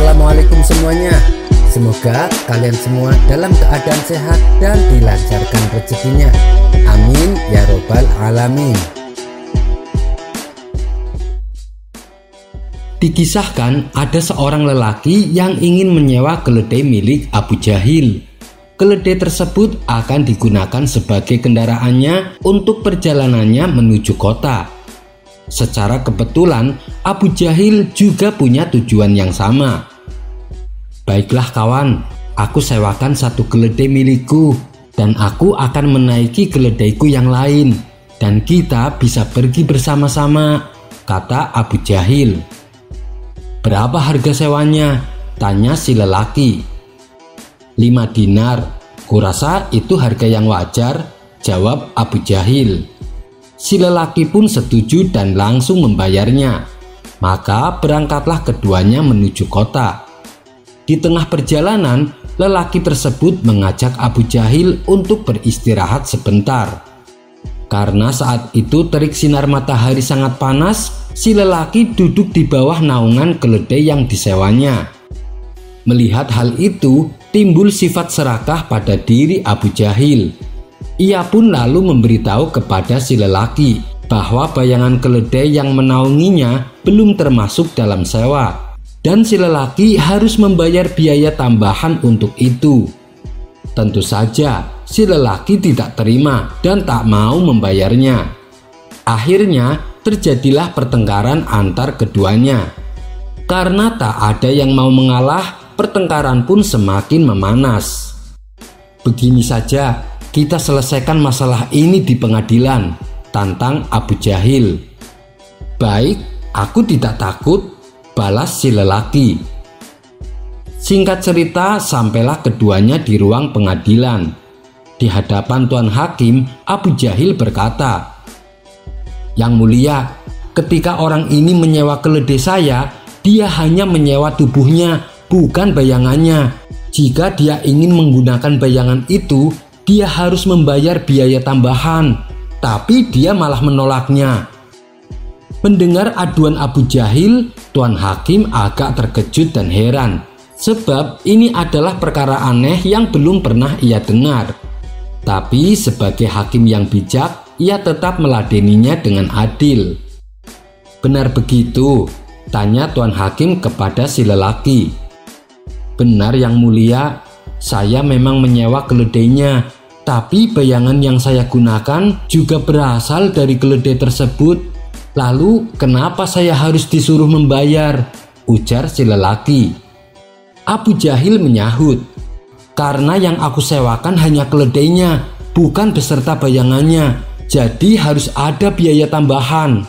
Assalamualaikum semuanya. Semoga kalian semua dalam keadaan sehat dan dilancarkan rezekinya. Amin ya robbal alamin. Dikisahkan ada seorang lelaki yang ingin menyewa keledai milik Abu Jahil. Keledai tersebut akan digunakan sebagai kendaraannya untuk perjalanannya menuju kota. Secara kebetulan Abu Jahil juga punya tujuan yang sama. Baiklah kawan, aku sewakan satu keledai milikku dan aku akan menaiki keledaiku yang lain dan kita bisa pergi bersama-sama, kata Abu Jahil. Berapa harga sewanya? Tanya si lelaki. 5 dinar, kurasa itu harga yang wajar, jawab Abu Jahil. Si lelaki pun setuju dan langsung membayarnya. Maka berangkatlah keduanya menuju kota. Di tengah perjalanan, lelaki tersebut mengajak Abu Jahil untuk beristirahat sebentar. Karena saat itu terik sinar matahari sangat panas, si lelaki duduk di bawah naungan keledai yang disewanya. Melihat hal itu, timbul sifat serakah pada diri Abu Jahil. Ia pun lalu memberitahu kepada si lelaki bahwa bayangan keledai yang menaunginya belum termasuk dalam sewa dan si lelaki harus membayar biaya tambahan untuk itu. Tentu saja si lelaki tidak terima dan tak mau membayarnya. Akhirnya terjadilah pertengkaran antar keduanya. Karena tak ada yang mau mengalah, pertengkaran pun semakin memanas. Begini saja, kita selesaikan masalah ini di pengadilan, tantang Abu Jahil. Baik, aku tidak takut, balas si lelaki. Singkat cerita, sampailah keduanya di ruang pengadilan. Di hadapan Tuan Hakim, Abu Jahil berkata, "Yang mulia, ketika orang ini menyewa keledai saya, dia hanya menyewa tubuhnya, bukan bayangannya. Jika dia ingin menggunakan bayangan itu, dia harus membayar biaya tambahan, tapi dia malah menolaknya." Mendengar aduan Abu Jahil, Tuan Hakim agak terkejut dan heran, sebab ini adalah perkara aneh yang belum pernah ia dengar. Tapi sebagai hakim yang bijak, ia tetap meladeninya dengan adil. "Benar begitu?" tanya Tuan Hakim kepada si lelaki. "Benar yang mulia, saya memang menyewa keledainya, tapi bayangan yang saya gunakan juga berasal dari keledai tersebut. Lalu kenapa saya harus disuruh membayar?" ujar si lelaki. Abu Jahil menyahut, "Karena yang aku sewakan hanya keledainya, bukan beserta bayangannya, jadi harus ada biaya tambahan."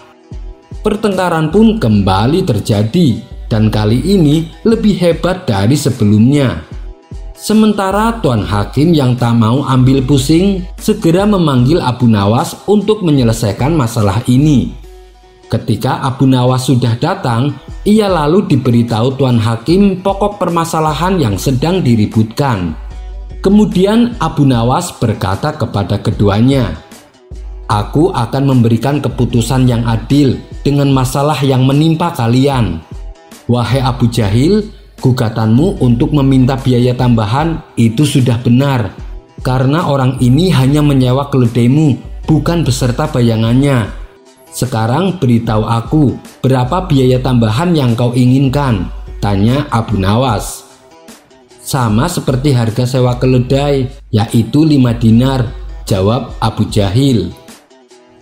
Pertengkaran pun kembali terjadi dan kali ini lebih hebat dari sebelumnya. Sementara Tuan Hakim yang tak mau ambil pusing segera memanggil Abu Nawas untuk menyelesaikan masalah ini. Ketika Abu Nawas sudah datang, ia lalu diberitahu Tuan Hakim pokok permasalahan yang sedang diributkan. Kemudian Abu Nawas berkata kepada keduanya, "Aku akan memberikan keputusan yang adil dengan masalah yang menimpa kalian. Wahai Abu Jahil, gugatanmu untuk meminta biaya tambahan itu sudah benar, karena orang ini hanya menyewa keledaimu, bukan beserta bayangannya. Sekarang beritahu aku, berapa biaya tambahan yang kau inginkan?" tanya Abu Nawas. "Sama seperti harga sewa keledai, yaitu 5 dinar, jawab Abu Jahil.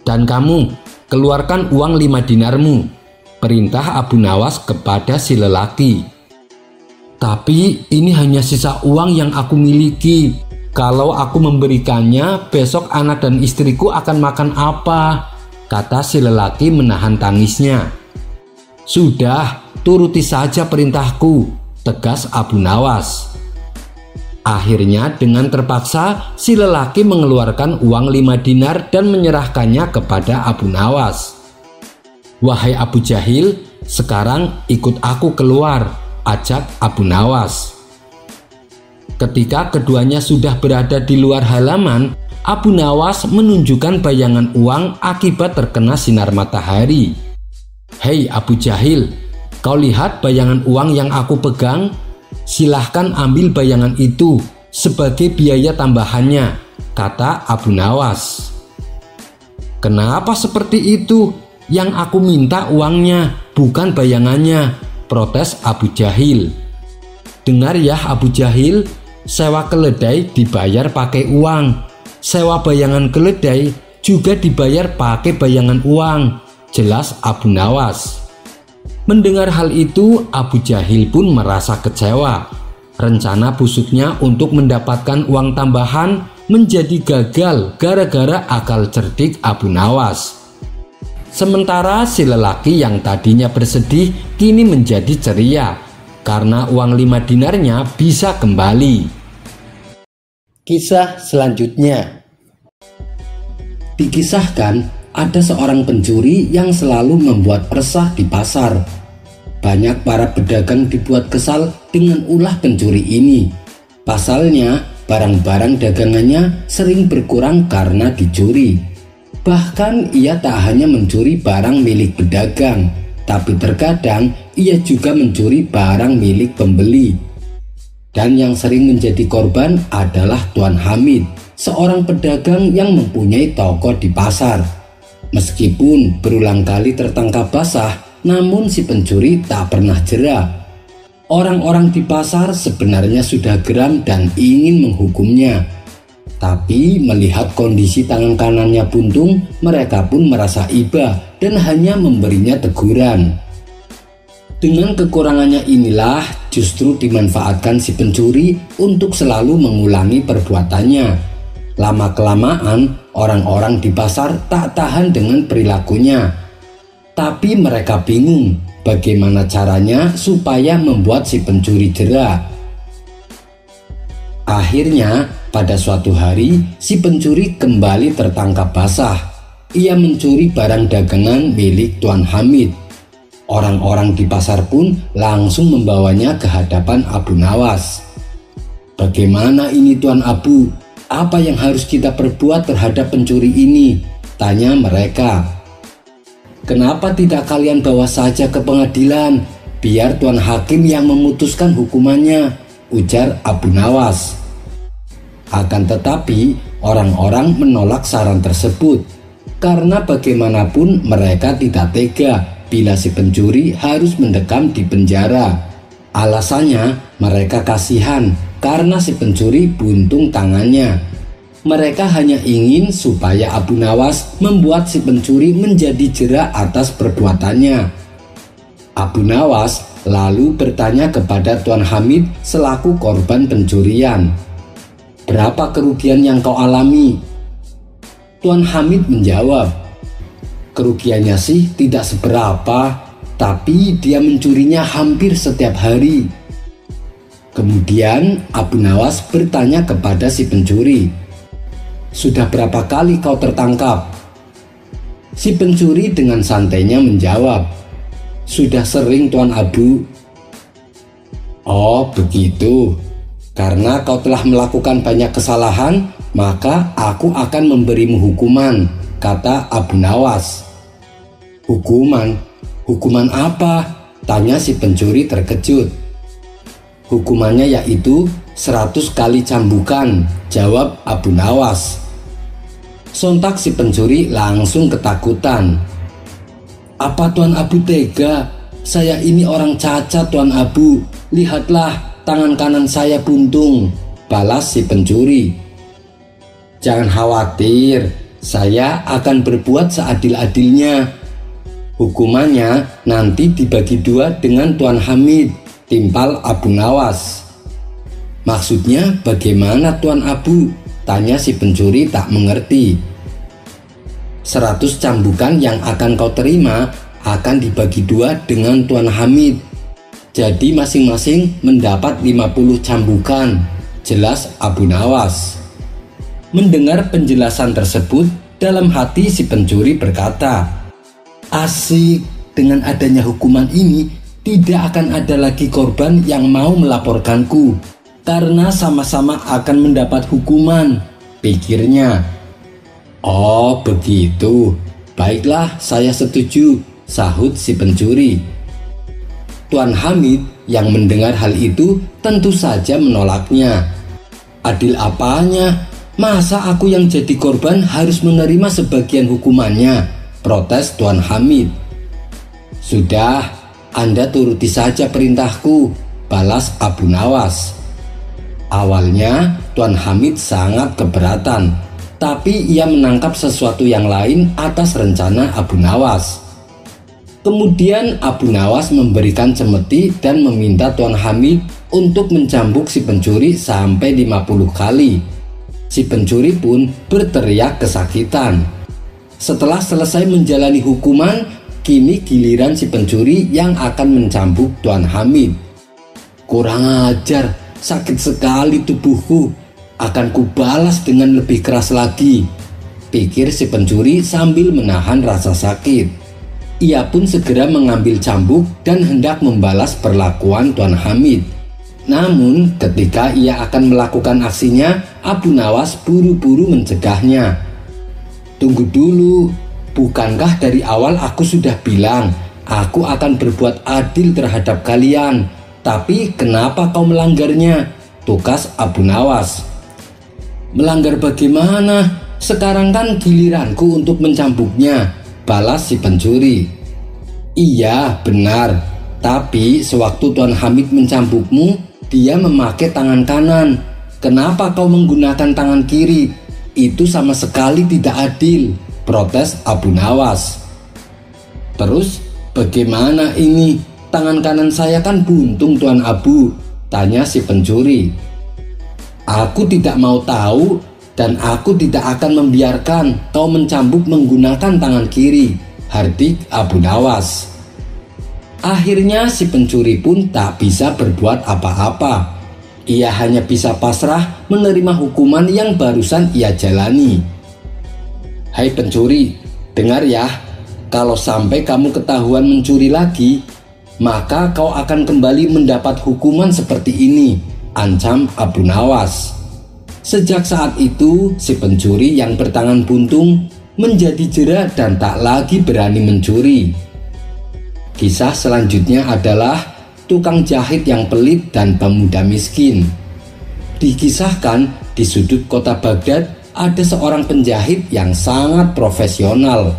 "Dan kamu, keluarkan uang 5 dinarmu, perintah Abu Nawas kepada si lelaki. "Tapi ini hanya sisa uang yang aku miliki. Kalau aku memberikannya, besok anak dan istriku akan makan apa?" kata si lelaki menahan tangisnya. "Sudah, turuti saja perintahku," tegas Abu Nawas. Akhirnya dengan terpaksa si lelaki mengeluarkan uang 5 dinar dan menyerahkannya kepada Abu Nawas. "Wahai Abu Jahil, sekarang ikut aku keluar," ajak Abu Nawas. Ketika keduanya sudah berada di luar halaman, Abu Nawas menunjukkan bayangan uang akibat terkena sinar matahari. "Hei Abu Jahil, Kau lihat bayangan uang yang aku pegang? Silahkan ambil bayangan itu sebagai biaya tambahannya, kata Abu Nawas. Kenapa seperti itu? Yang aku minta uangnya, bukan bayangannya, protes Abu Jahil. Dengar ya Abu Jahil, sewa keledai dibayar pakai uang, sewa bayangan keledai juga dibayar pakai bayangan uang, jelas Abu Nawas. Mendengar hal itu, Abu Jahil pun merasa kecewa. Rencana busuknya untuk mendapatkan uang tambahan menjadi gagal gara-gara akal cerdik Abu Nawas. Sementara si lelaki yang tadinya bersedih kini menjadi ceria karena uang 5 dinarnya bisa kembali. Kisah selanjutnya. Dikisahkan ada seorang pencuri yang selalu membuat resah di pasar. Banyak para pedagang dibuat kesal dengan ulah pencuri ini. Pasalnya, barang-barang dagangannya sering berkurang karena dicuri. Bahkan ia tak hanya mencuri barang milik pedagang, tapi terkadang ia juga mencuri barang milik pembeli. Dan yang sering menjadi korban adalah Tuan Hamid, seorang pedagang yang mempunyai toko di pasar. Meskipun berulang kali tertangkap basah, namun si pencuri tak pernah jera. Orang-orang di pasar sebenarnya sudah geram dan ingin menghukumnya. Tapi melihat kondisi tangan kanannya buntung, mereka pun merasa iba dan hanya memberinya teguran. Dengan kekurangannya inilah justru dimanfaatkan si pencuri untuk selalu mengulangi perbuatannya. Lama-kelamaan, orang-orang di pasar tak tahan dengan perilakunya. Tapi mereka bingung bagaimana caranya supaya membuat si pencuri jera. Akhirnya, pada suatu hari, si pencuri kembali tertangkap basah. Ia mencuri barang dagangan milik Tuan Hamid. Orang-orang di pasar pun langsung membawanya ke hadapan Abu Nawas. Bagaimana ini Tuan Abu? Apa yang harus kita perbuat terhadap pencuri ini? Tanya mereka. Kenapa tidak kalian bawa saja ke pengadilan? Biar Tuan Hakim yang memutuskan hukumannya, ujar Abu Nawas. Akan tetapi, orang-orang menolak saran tersebut. Karena bagaimanapun mereka tidak tega bila si pencuri harus mendekam di penjara. Alasannya, mereka kasihan karena si pencuri buntung tangannya. Mereka hanya ingin supaya Abu Nawas membuat si pencuri menjadi jera atas perbuatannya. Abu Nawas lalu bertanya kepada Tuan Hamid selaku korban pencurian. Berapa kerugian yang kau alami? Tuan Hamid menjawab, kerugiannya sih tidak seberapa, tapi dia mencurinya hampir setiap hari. Kemudian Abu Nawas bertanya kepada si pencuri, sudah berapa kali kau tertangkap? Si pencuri dengan santainya menjawab, sudah sering Tuan Abu. Oh begitu, karena kau telah melakukan banyak kesalahan, maka aku akan memberimu hukuman, kata Abu Nawas. Hukuman? Hukuman apa? Tanya si pencuri terkejut. Hukumannya yaitu 100 kali cambukan, jawab Abu Nawas. Sontak si pencuri langsung ketakutan. Apa Tuan Abu tega? Saya ini orang cacat Tuan Abu. Lihatlah, tangan kanan saya buntung, balas si pencuri. Jangan khawatir, saya akan berbuat seadil-adilnya. Hukumannya nanti dibagi 2 dengan Tuan Hamid, timpal Abu Nawas. Maksudnya bagaimana Tuan Abu? Tanya si pencuri tak mengerti. 100 cambukan yang akan kau terima akan dibagi 2 dengan Tuan Hamid. Jadi masing-masing mendapat 50 cambukan, jelas Abu Nawas. Mendengar penjelasan tersebut, dalam hati si pencuri berkata, asik, dengan adanya hukuman ini tidak akan ada lagi korban yang mau melaporkanku, karena sama-sama akan mendapat hukuman, pikirnya. Oh begitu, baiklah saya setuju, sahut si pencuri. Tuan Hamid yang mendengar hal itu tentu saja menolaknya. Adil apanya? Masa aku yang jadi korban harus menerima sebagian hukumannya? Protes Tuan Hamid. Sudah, Anda turuti saja perintahku, balas Abu Nawas. Awalnya Tuan Hamid sangat keberatan, tapi ia menangkap sesuatu yang lain atas rencana Abu Nawas. Kemudian Abu Nawas memberikan cemeti dan meminta Tuan Hamid untuk mencambuk si pencuri sampai 50 kali. Si pencuri pun berteriak kesakitan. Setelah selesai menjalani hukuman, kini giliran si pencuri yang akan mencambuk Tuan Hamid. Kurang ajar, sakit sekali tubuhku. Akan kubalas dengan lebih keras lagi, pikir si pencuri sambil menahan rasa sakit. Ia pun segera mengambil cambuk dan hendak membalas perlakuan Tuan Hamid. Namun ketika ia akan melakukan aksinya, Abu Nawas buru-buru mencegahnya. Tunggu dulu, bukankah dari awal aku sudah bilang aku akan berbuat adil terhadap kalian? Tapi kenapa kau melanggarnya? Tukas Abu Nawas. Melanggar bagaimana? Sekarang kan giliranku untuk mencambuknya, balas si pencuri. Iya benar, tapi sewaktu Tuan Hamid mencambukmu, dia memakai tangan kanan. Kenapa kau menggunakan tangan kiri? Itu sama sekali tidak adil, protes Abu Nawas. Terus bagaimana ini? Tangan kanan saya kan buntung Tuan Abu, tanya si pencuri. Aku tidak mau tahu dan aku tidak akan membiarkan kau mencambuk menggunakan tangan kiri, hardik Abu Nawas. Akhirnya si pencuri pun tak bisa berbuat apa-apa. Ia hanya bisa pasrah menerima hukuman yang barusan ia jalani. Hai pencuri, dengar ya, kalau sampai kamu ketahuan mencuri lagi, maka kau akan kembali mendapat hukuman seperti ini, ancam Abu Nawas. Sejak saat itu, si pencuri yang bertangan buntung menjadi jera dan tak lagi berani mencuri. Kisah selanjutnya adalah tukang jahit yang pelit dan pemuda miskin. Dikisahkan di sudut kota Baghdad ada seorang penjahit yang sangat profesional.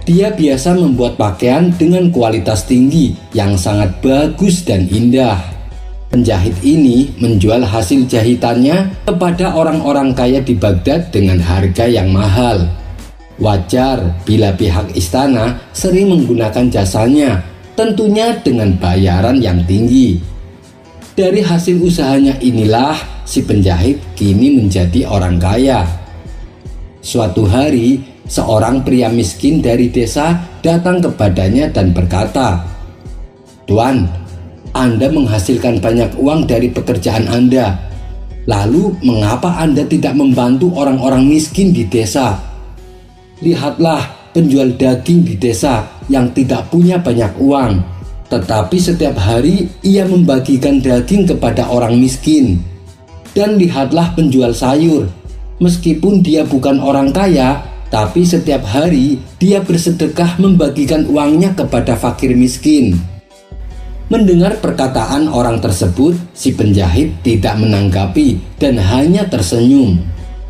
Dia biasa membuat pakaian dengan kualitas tinggi yang sangat bagus dan indah. Penjahit ini menjual hasil jahitannya kepada orang-orang kaya di Baghdad dengan harga yang mahal. Wajar bila pihak istana sering menggunakan jasanya, tentunya dengan bayaran yang tinggi. Dari hasil usahanya inilah si penjahit kini menjadi orang kaya. Suatu hari, seorang pria miskin dari desa datang kepadanya dan berkata, "Tuan, Anda menghasilkan banyak uang dari pekerjaan Anda. Lalu mengapa Anda tidak membantu orang-orang miskin di desa? Lihatlah penjual daging di desa yang tidak punya banyak uang, tetapi setiap hari ia membagikan daging kepada orang miskin. Dan lihatlah penjual sayur, meskipun dia bukan orang kaya, tapi setiap hari dia bersedekah membagikan uangnya kepada fakir miskin." Mendengar perkataan orang tersebut, si penjahit tidak menanggapi dan hanya tersenyum.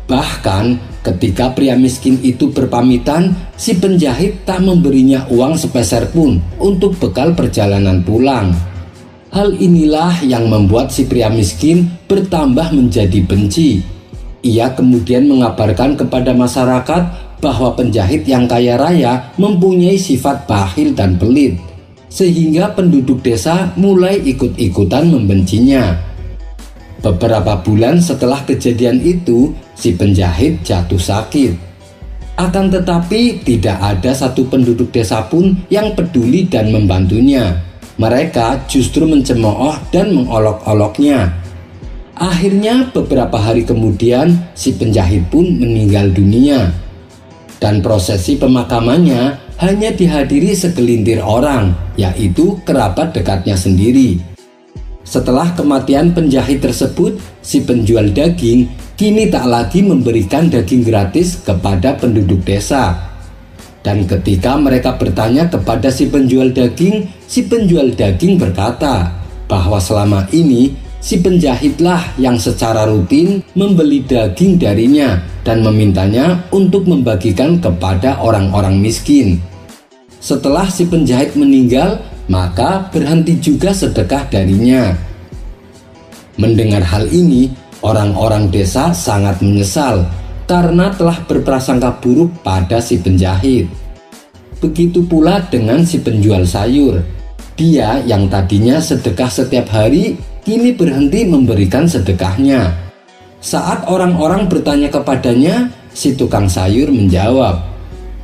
Bahkan ketika pria miskin itu berpamitan, si penjahit tak memberinya uang sepeser pun untuk bekal perjalanan pulang. Hal inilah yang membuat si pria miskin bertambah menjadi benci. Ia kemudian mengabarkan kepada masyarakat bahwa penjahit yang kaya raya mempunyai sifat bakhil dan pelit, sehingga penduduk desa mulai ikut-ikutan membencinya. Beberapa bulan setelah kejadian itu, si penjahit jatuh sakit. Akan tetapi tidak ada satu penduduk desa pun yang peduli dan membantunya. Mereka justru mencemooh dan mengolok-oloknya. Akhirnya beberapa hari kemudian si penjahit pun meninggal dunia. Dan prosesi pemakamannya hanya dihadiri segelintir orang, yaitu kerabat dekatnya sendiri. Setelah kematian penjahit tersebut, si penjual daging kini tak lagi memberikan daging gratis kepada penduduk desa. Dan ketika mereka bertanya kepada si penjual daging berkata bahwa selama ini si penjahitlah yang secara rutin membeli daging darinya dan memintanya untuk membagikan kepada orang-orang miskin. Setelah si penjahit meninggal, maka berhenti juga sedekah darinya. Mendengar hal ini, orang-orang desa sangat menyesal karena telah berprasangka buruk pada si penjahit. Begitu pula dengan si penjual sayur. Dia yang tadinya sedekah setiap hari, kini berhenti memberikan sedekahnya. Saat orang-orang bertanya kepadanya, si tukang sayur menjawab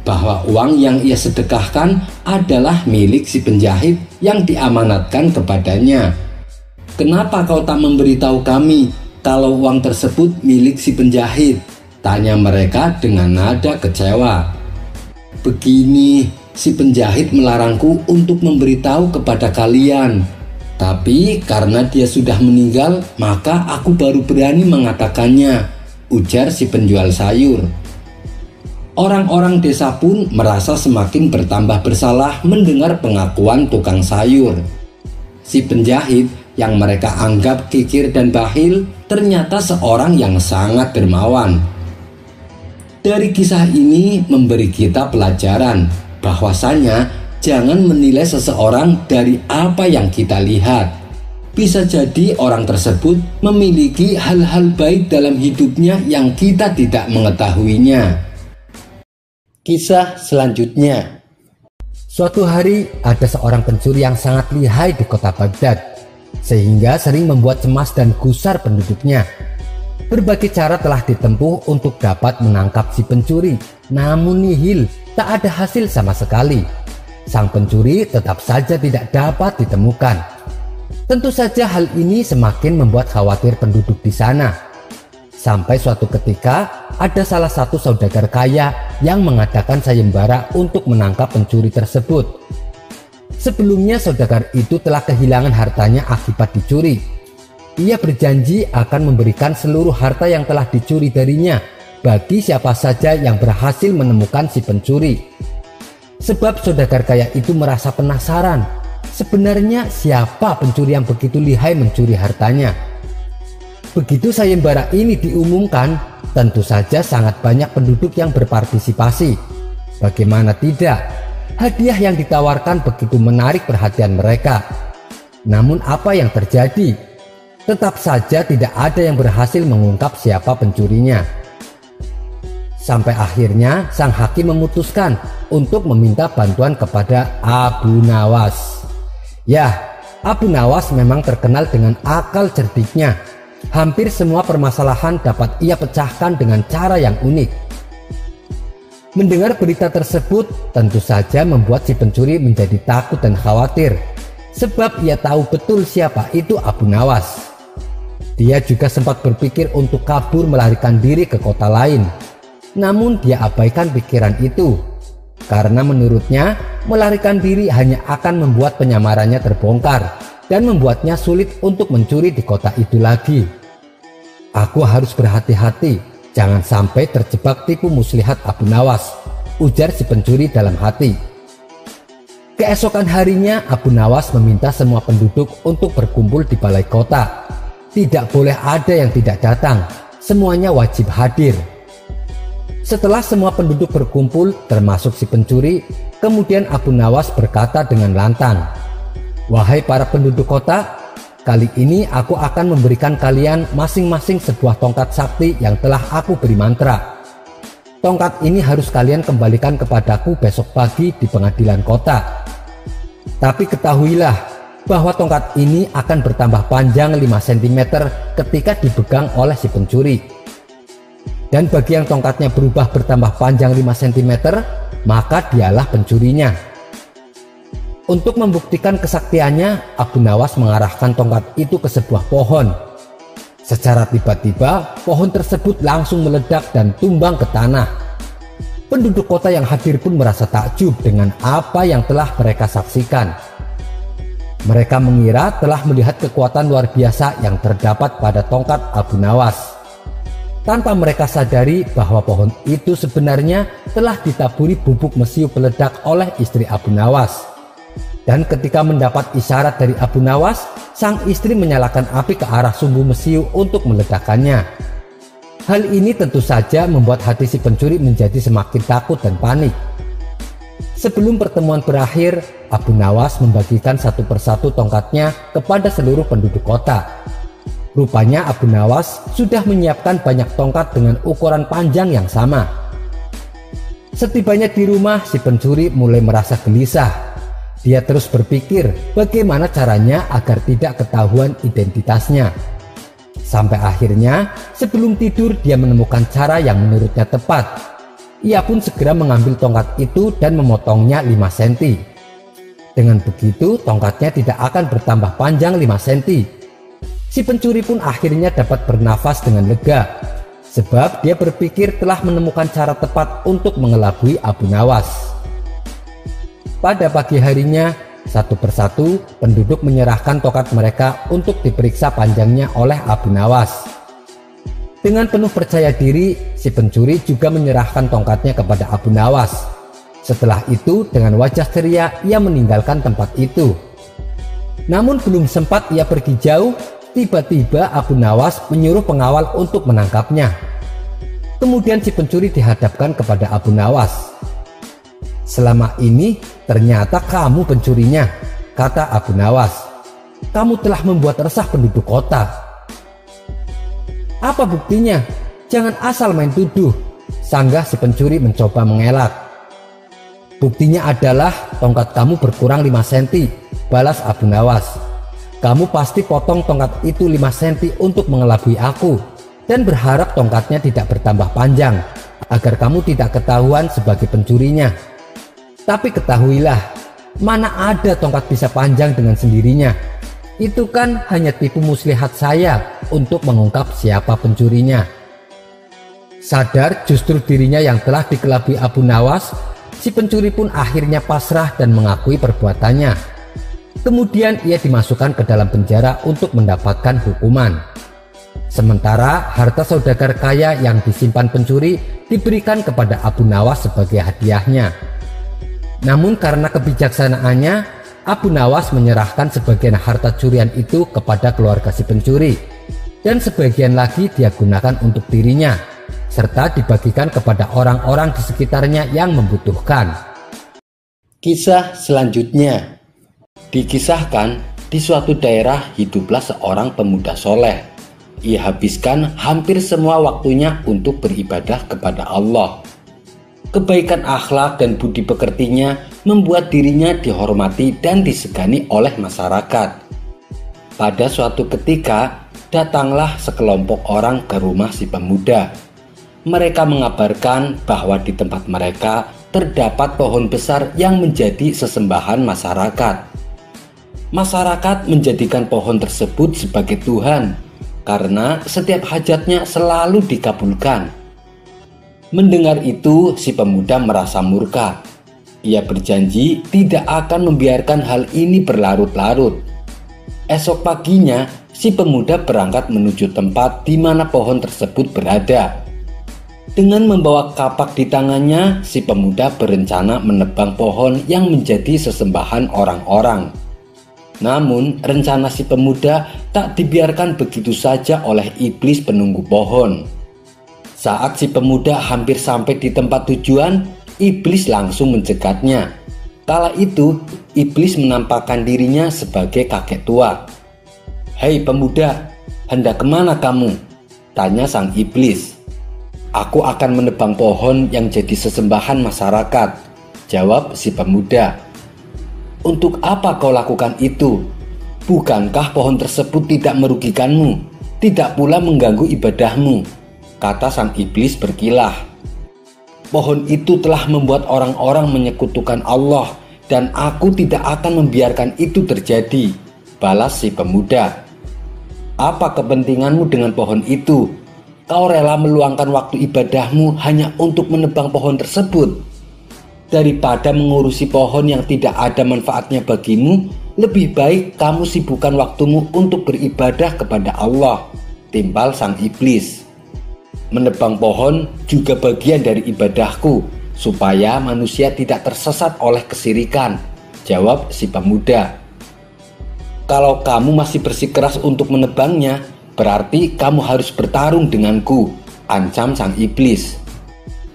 bahwa uang yang ia sedekahkan adalah milik si penjahit yang diamanatkan kepadanya. "Kenapa kau tak memberitahu kami kalau uang tersebut milik si penjahit?" tanya mereka dengan nada kecewa. "Begini, si penjahit melarangku untuk memberitahu kepada kalian. Tapi karena dia sudah meninggal, maka aku baru berani mengatakannya," ujar si penjual sayur. Orang-orang desa pun merasa semakin bertambah bersalah mendengar pengakuan tukang sayur. Si penjahit yang mereka anggap kikir dan bakhil ternyata seorang yang sangat dermawan. Dari kisah ini memberi kita pelajaran bahwasanya jangan menilai seseorang dari apa yang kita lihat. Bisa jadi orang tersebut memiliki hal-hal baik dalam hidupnya yang kita tidak mengetahuinya. Kisah selanjutnya. Suatu hari ada seorang pencuri yang sangat lihai di kota Baghdad, sehingga sering membuat cemas dan gusar penduduknya. Berbagai cara telah ditempuh untuk dapat menangkap si pencuri, namun nihil, tak ada hasil sama sekali. Sang pencuri tetap saja tidak dapat ditemukan. Tentu saja hal ini semakin membuat khawatir penduduk di sana. Sampai suatu ketika ada salah satu saudagar kaya yang mengadakan sayembara untuk menangkap pencuri tersebut. Sebelumnya saudagar itu telah kehilangan hartanya akibat dicuri. Ia berjanji akan memberikan seluruh harta yang telah dicuri darinya bagi siapa saja yang berhasil menemukan si pencuri. Sebab saudagar kaya itu merasa penasaran, sebenarnya siapa pencuri yang begitu lihai mencuri hartanya. Begitu sayembara ini diumumkan, tentu saja sangat banyak penduduk yang berpartisipasi. Bagaimana tidak, hadiah yang ditawarkan begitu menarik perhatian mereka. Namun apa yang terjadi? Tetap saja tidak ada yang berhasil mengungkap siapa pencurinya. Sampai akhirnya sang hakim memutuskan untuk meminta bantuan kepada Abu Nawas. Ya, Abu Nawas memang terkenal dengan akal cerdiknya. Hampir semua permasalahan dapat ia pecahkan dengan cara yang unik. Mendengar berita tersebut tentu saja membuat si pencuri menjadi takut dan khawatir, sebab ia tahu betul siapa itu Abu Nawas. Dia juga sempat berpikir untuk kabur melarikan diri ke kota lain. Namun dia abaikan pikiran itu, karena menurutnya melarikan diri hanya akan membuat penyamarannya terbongkar dan membuatnya sulit untuk mencuri di kota itu lagi. "Aku harus berhati-hati, jangan sampai terjebak tipu muslihat Abu Nawas," ujar si pencuri dalam hati. Keesokan harinya Abu Nawas meminta semua penduduk untuk berkumpul di balai kota. Tidak boleh ada yang tidak datang, semuanya wajib hadir. Setelah semua penduduk berkumpul termasuk si pencuri, kemudian Abu Nawas berkata dengan lantang, "Wahai para penduduk kota, kali ini aku akan memberikan kalian masing-masing sebuah tongkat sakti yang telah aku beri mantra. Tongkat ini harus kalian kembalikan kepadaku besok pagi di pengadilan kota. Tapi ketahuilah bahwa tongkat ini akan bertambah panjang 5 cm ketika dipegang oleh si pencuri. Dan bagi yang tongkatnya berubah bertambah panjang 5 cm, maka dialah pencurinya." Untuk membuktikan kesaktiannya, Abu Nawas mengarahkan tongkat itu ke sebuah pohon. Secara tiba-tiba, pohon tersebut langsung meledak dan tumbang ke tanah. Penduduk kota yang hadir pun merasa takjub dengan apa yang telah mereka saksikan. Mereka mengira telah melihat kekuatan luar biasa yang terdapat pada tongkat Abu Nawas. tanpa mereka sadari bahwa pohon itu sebenarnya telah ditaburi bubuk mesiu peledak oleh istri Abu Nawas. Dan ketika mendapat isyarat dari Abu Nawas, sang istri menyalakan api ke arah sumbu mesiu untuk meledakkannya. Hal ini tentu saja membuat hati si pencuri menjadi semakin takut dan panik. Sebelum pertemuan berakhir, Abu Nawas membagikan satu persatu tongkatnya kepada seluruh penduduk kota. Rupanya Abu Nawas sudah menyiapkan banyak tongkat dengan ukuran panjang yang sama. Setibanya di rumah, si pencuri mulai merasa gelisah. Dia terus berpikir bagaimana caranya agar tidak ketahuan identitasnya. Sampai akhirnya sebelum tidur dia menemukan cara yang menurutnya tepat. Ia pun segera mengambil tongkat itu dan memotongnya 5 cm. Dengan begitu tongkatnya tidak akan bertambah panjang 5 cm. Si pencuri pun akhirnya dapat bernafas dengan lega, sebab dia berpikir telah menemukan cara tepat untuk mengelabui Abu Nawas. Pada pagi harinya, satu persatu penduduk menyerahkan tongkat mereka untuk diperiksa panjangnya oleh Abu Nawas. Dengan penuh percaya diri, si pencuri juga menyerahkan tongkatnya kepada Abu Nawas. Setelah itu, dengan wajah ceria, ia meninggalkan tempat itu. Namun belum sempat ia pergi jauh, tiba-tiba Abu Nawas menyuruh pengawal untuk menangkapnya. Kemudian si pencuri dihadapkan kepada Abu Nawas. "Selama ini ternyata kamu pencurinya," kata Abu Nawas. "Kamu telah membuat resah penduduk kota." "Apa buktinya? Jangan asal main tuduh," sanggah si pencuri mencoba mengelak. "Buktinya adalah tongkat kamu berkurang 5 cm, balas Abu Nawas. "Kamu pasti potong tongkat itu 5 cm untuk mengelabui aku dan berharap tongkatnya tidak bertambah panjang agar kamu tidak ketahuan sebagai pencurinya. Tapi ketahuilah, mana ada tongkat bisa panjang dengan sendirinya. Itu kan hanya tipu muslihat saya untuk mengungkap siapa pencurinya." Sadar justru dirinya yang telah dikelabui Abu Nawas, si pencuri pun akhirnya pasrah dan mengakui perbuatannya. Kemudian ia dimasukkan ke dalam penjara untuk mendapatkan hukuman. Sementara harta saudagar kaya yang disimpan pencuri diberikan kepada Abu Nawas sebagai hadiahnya. Namun karena kebijaksanaannya, Abu Nawas menyerahkan sebagian harta curian itu kepada keluarga si pencuri, dan sebagian lagi dia gunakan untuk dirinya, serta dibagikan kepada orang-orang di sekitarnya yang membutuhkan. Kisah selanjutnya. Dikisahkan, di suatu daerah hiduplah seorang pemuda soleh. Ia habiskan hampir semua waktunya untuk beribadah kepada Allah. Kebaikan akhlak dan budi pekertinya membuat dirinya dihormati dan disegani oleh masyarakat. Pada suatu ketika, datanglah sekelompok orang ke rumah si pemuda. Mereka mengabarkan bahwa di tempat mereka terdapat pohon besar yang menjadi sesembahan masyarakat. Masyarakat menjadikan pohon tersebut sebagai Tuhan karena setiap hajatnya selalu dikabulkan. Mendengar itu, si pemuda merasa murka. Ia berjanji tidak akan membiarkan hal ini berlarut-larut. Esok paginya, si pemuda berangkat menuju tempat di mana pohon tersebut berada. Dengan membawa kapak di tangannya, si pemuda berencana menebang pohon yang menjadi sesembahan orang-orang. Namun, rencana si pemuda tak dibiarkan begitu saja oleh iblis penunggu pohon. Saat si pemuda hampir sampai di tempat tujuan, iblis langsung mencegatnya. Kala itu, iblis menampakkan dirinya sebagai kakek tua. "Hei pemuda, hendak kemana kamu?" tanya sang iblis. "Aku akan menebang pohon yang jadi sesembahan masyarakat," jawab si pemuda. "Untuk apa kau lakukan itu? Bukankah pohon tersebut tidak merugikanmu, tidak pula mengganggu ibadahmu?" kata sang iblis berkilah. "Pohon itu telah membuat orang-orang menyekutukan Allah dan aku tidak akan membiarkan itu terjadi," balas si pemuda. "Apa kepentinganmu dengan pohon itu? Kau rela meluangkan waktu ibadahmu hanya untuk menebang pohon tersebut? Daripada mengurusi pohon yang tidak ada manfaatnya bagimu, lebih baik kamu sibukkan waktumu untuk beribadah kepada Allah," timpal sang iblis. Menebang pohon juga bagian dari ibadahku, supaya manusia tidak tersesat oleh kesirikan, jawab si pemuda. Kalau kamu masih bersikeras untuk menebangnya, berarti kamu harus bertarung denganku, ancam sang iblis.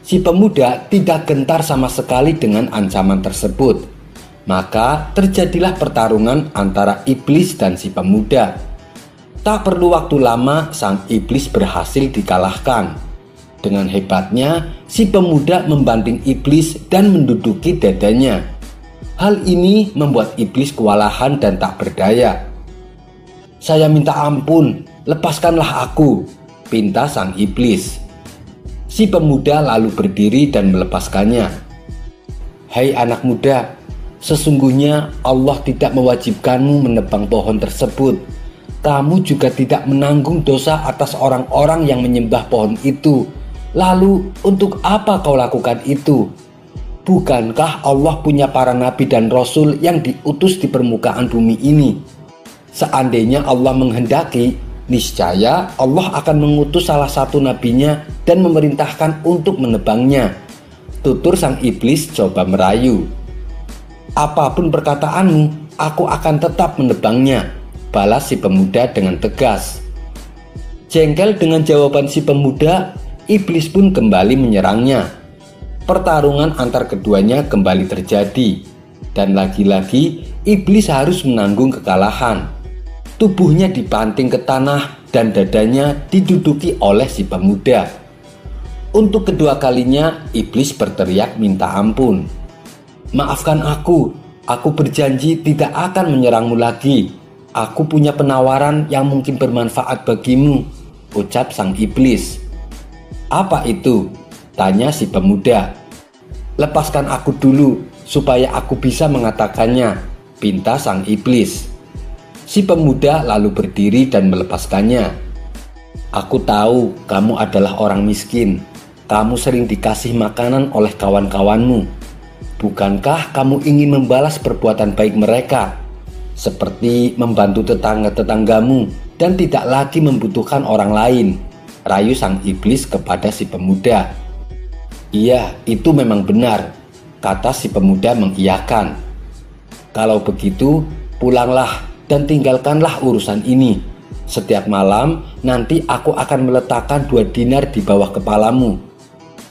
Si pemuda tidak gentar sama sekali dengan ancaman tersebut. Maka terjadilah pertarungan antara iblis dan si pemuda. Tak perlu waktu lama, sang iblis berhasil dikalahkan. Dengan hebatnya, si pemuda membanting iblis dan menduduki dadanya. Hal ini membuat iblis kewalahan dan tak berdaya. Saya minta ampun, lepaskanlah aku, pinta sang iblis. Si pemuda lalu berdiri dan melepaskannya. Hai anak muda, sesungguhnya Allah tidak mewajibkanmu menebang pohon tersebut. Kamu juga tidak menanggung dosa atas orang-orang yang menyembah pohon itu. Lalu untuk apa kau lakukan itu? Bukankah Allah punya para nabi dan rasul yang diutus di permukaan bumi ini? Seandainya Allah menghendaki, niscaya Allah akan mengutus salah satu nabinya dan memerintahkan untuk menebangnya. Tutur sang iblis coba merayu. Apapun perkataanmu, aku akan tetap menebangnya, balas si pemuda dengan tegas. Jengkel dengan jawaban si pemuda, iblis pun kembali menyerangnya. Pertarungan antar keduanya kembali terjadi, dan lagi-lagi iblis harus menanggung kekalahan. Tubuhnya dibanting ke tanah dan dadanya diduduki oleh si pemuda. Untuk kedua kalinya, iblis berteriak minta ampun. Maafkan aku berjanji tidak akan menyerangmu lagi. Aku punya penawaran yang mungkin bermanfaat bagimu, ucap sang iblis. Apa itu? Tanya si pemuda. Lepaskan aku dulu supaya aku bisa mengatakannya, pinta sang iblis. Si pemuda lalu berdiri dan melepaskannya. Aku tahu kamu adalah orang miskin. Kamu sering dikasih makanan oleh kawan-kawanmu. Bukankah kamu ingin membalas perbuatan baik mereka, seperti membantu tetangga-tetanggamu dan tidak lagi membutuhkan orang lain, rayu sang iblis kepada si pemuda. Iya, itu memang benar, kata si pemuda mengiyakan. Kalau begitu, pulanglah dan tinggalkanlah urusan ini. Setiap malam nanti aku akan meletakkan 2 dinar di bawah kepalamu.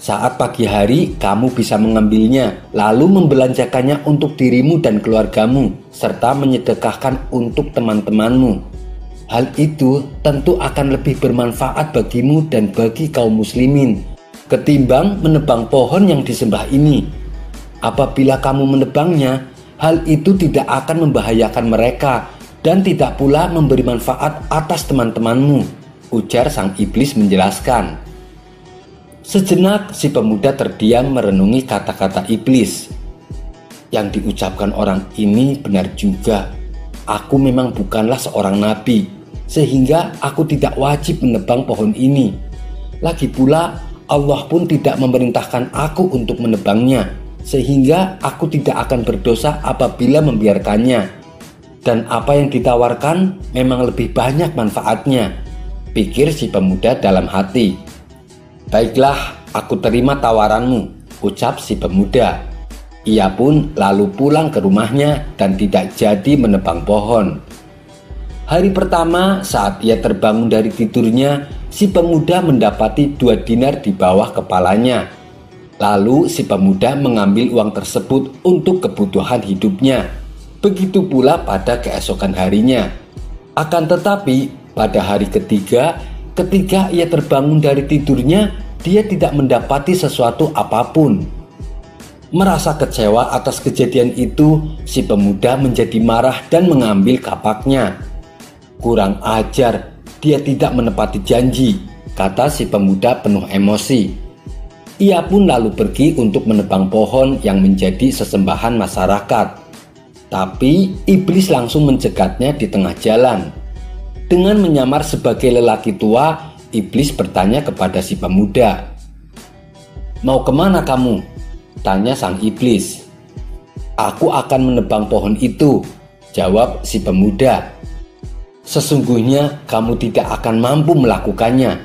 Saat pagi hari kamu bisa mengambilnya, lalu membelanjakannya untuk dirimu dan keluargamu, serta menyedekahkan untuk teman-temanmu. Hal itu tentu akan lebih bermanfaat bagimu dan bagi kaum muslimin ketimbang menebang pohon yang disembah ini. Apabila kamu menebangnya, hal itu tidak akan membahayakan mereka dan tidak pula memberi manfaat atas teman-temanmu, ujar sang iblis menjelaskan. Sejenak si pemuda terdiam merenungi kata-kata iblis. Yang diucapkan orang ini benar juga. Aku memang bukanlah seorang nabi, sehingga aku tidak wajib menebang pohon ini. Lagi pula Allah pun tidak memerintahkan aku untuk menebangnya, sehingga aku tidak akan berdosa apabila membiarkannya. Dan apa yang ditawarkan memang lebih banyak manfaatnya, pikir si pemuda dalam hati. Baiklah, aku terima tawaranmu, ucap si pemuda. Ia pun lalu pulang ke rumahnya dan tidak jadi menebang pohon. Hari pertama saat ia terbangun dari tidurnya, si pemuda mendapati 2 dinar di bawah kepalanya. Lalu si pemuda mengambil uang tersebut untuk kebutuhan hidupnya. Begitu pula pada keesokan harinya. Akan tetapi pada hari ketiga, ketika ia terbangun dari tidurnya, dia tidak mendapati sesuatu apapun. Merasa kecewa atas kejadian itu, si pemuda menjadi marah dan mengambil kapaknya. Kurang ajar, dia tidak menepati janji, kata si pemuda penuh emosi. Ia pun lalu pergi untuk menebang pohon yang menjadi sesembahan masyarakat. Tapi iblis langsung mencegatnya di tengah jalan. Dengan menyamar sebagai lelaki tua, iblis bertanya kepada si pemuda. Mau kemana kamu? Tanya sang iblis. Aku akan menebang pohon itu, jawab si pemuda. Sesungguhnya kamu tidak akan mampu melakukannya.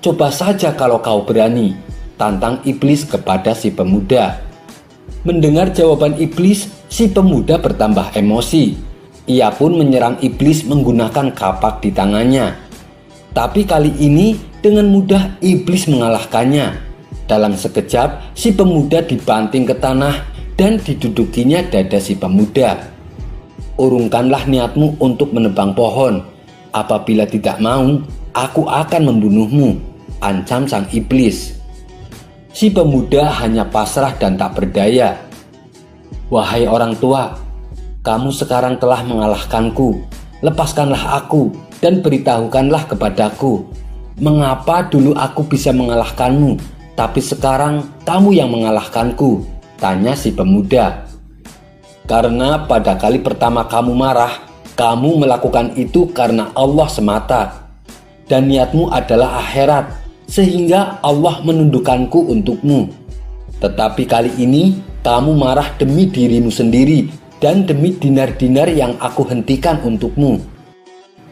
Coba saja kalau kau berani, tantang iblis kepada si pemuda. Mendengar jawaban iblis, si pemuda bertambah emosi. Ia pun menyerang iblis menggunakan kapak di tangannya. Tapi kali ini dengan mudah iblis mengalahkannya. Dalam sekejap, si pemuda dibanting ke tanah dan didudukinya dada si pemuda. Urungkanlah niatmu untuk menebang pohon. Apabila tidak mau, aku akan membunuhmu, ancam sang iblis. Si pemuda hanya pasrah dan tak berdaya. Wahai orang tua, kamu sekarang telah mengalahkanku. Lepaskanlah aku dan beritahukanlah kepadaku, mengapa dulu aku bisa mengalahkanmu, tapi sekarang kamu yang mengalahkanku, tanya si pemuda. Karena pada kali pertama kamu marah, kamu melakukan itu karena Allah semata, dan niatmu adalah akhirat, sehingga Allah menundukkanku untukmu. Tetapi kali ini kamu marah demi dirimu sendiri dan demi dinar-dinar yang aku hentikan untukmu.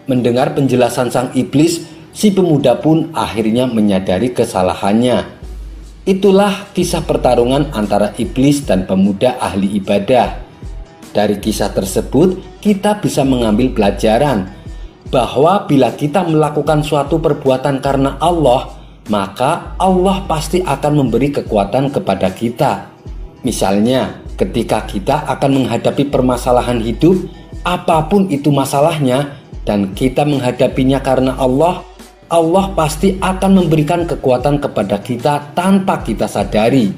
Mendengar penjelasan sang iblis, si pemuda pun akhirnya menyadari kesalahannya. Itulah kisah pertarungan antara iblis dan pemuda ahli ibadah. Dari kisah tersebut kita bisa mengambil pelajaran bahwa bila kita melakukan suatu perbuatan karena Allah, maka Allah pasti akan memberi kekuatan kepada kita. Misalnya, ketika kita akan menghadapi permasalahan hidup, apapun itu masalahnya, dan kita menghadapinya karena Allah, Allah pasti akan memberikan kekuatan kepada kita tanpa kita sadari.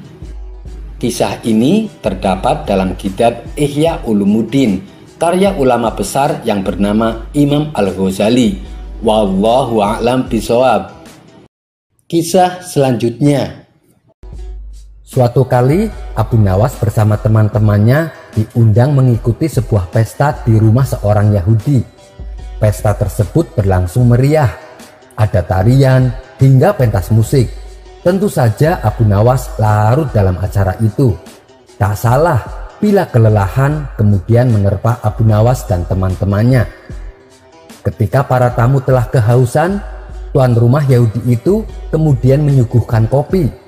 Kisah ini terdapat dalam kitab Ihya Ulumuddin, karya ulama besar yang bernama Imam Al-Ghazali. Wallahu a'lam bishawab. Kisah selanjutnya. Suatu kali Abu Nawas bersama teman-temannya diundang mengikuti sebuah pesta di rumah seorang Yahudi. Pesta tersebut berlangsung meriah. Ada tarian hingga pentas musik. Tentu saja Abu Nawas larut dalam acara itu. Tak salah bila kelelahan kemudian menerpa Abu Nawas dan teman-temannya. Ketika para tamu telah kehausan, tuan rumah Yahudi itu kemudian menyuguhkan kopi.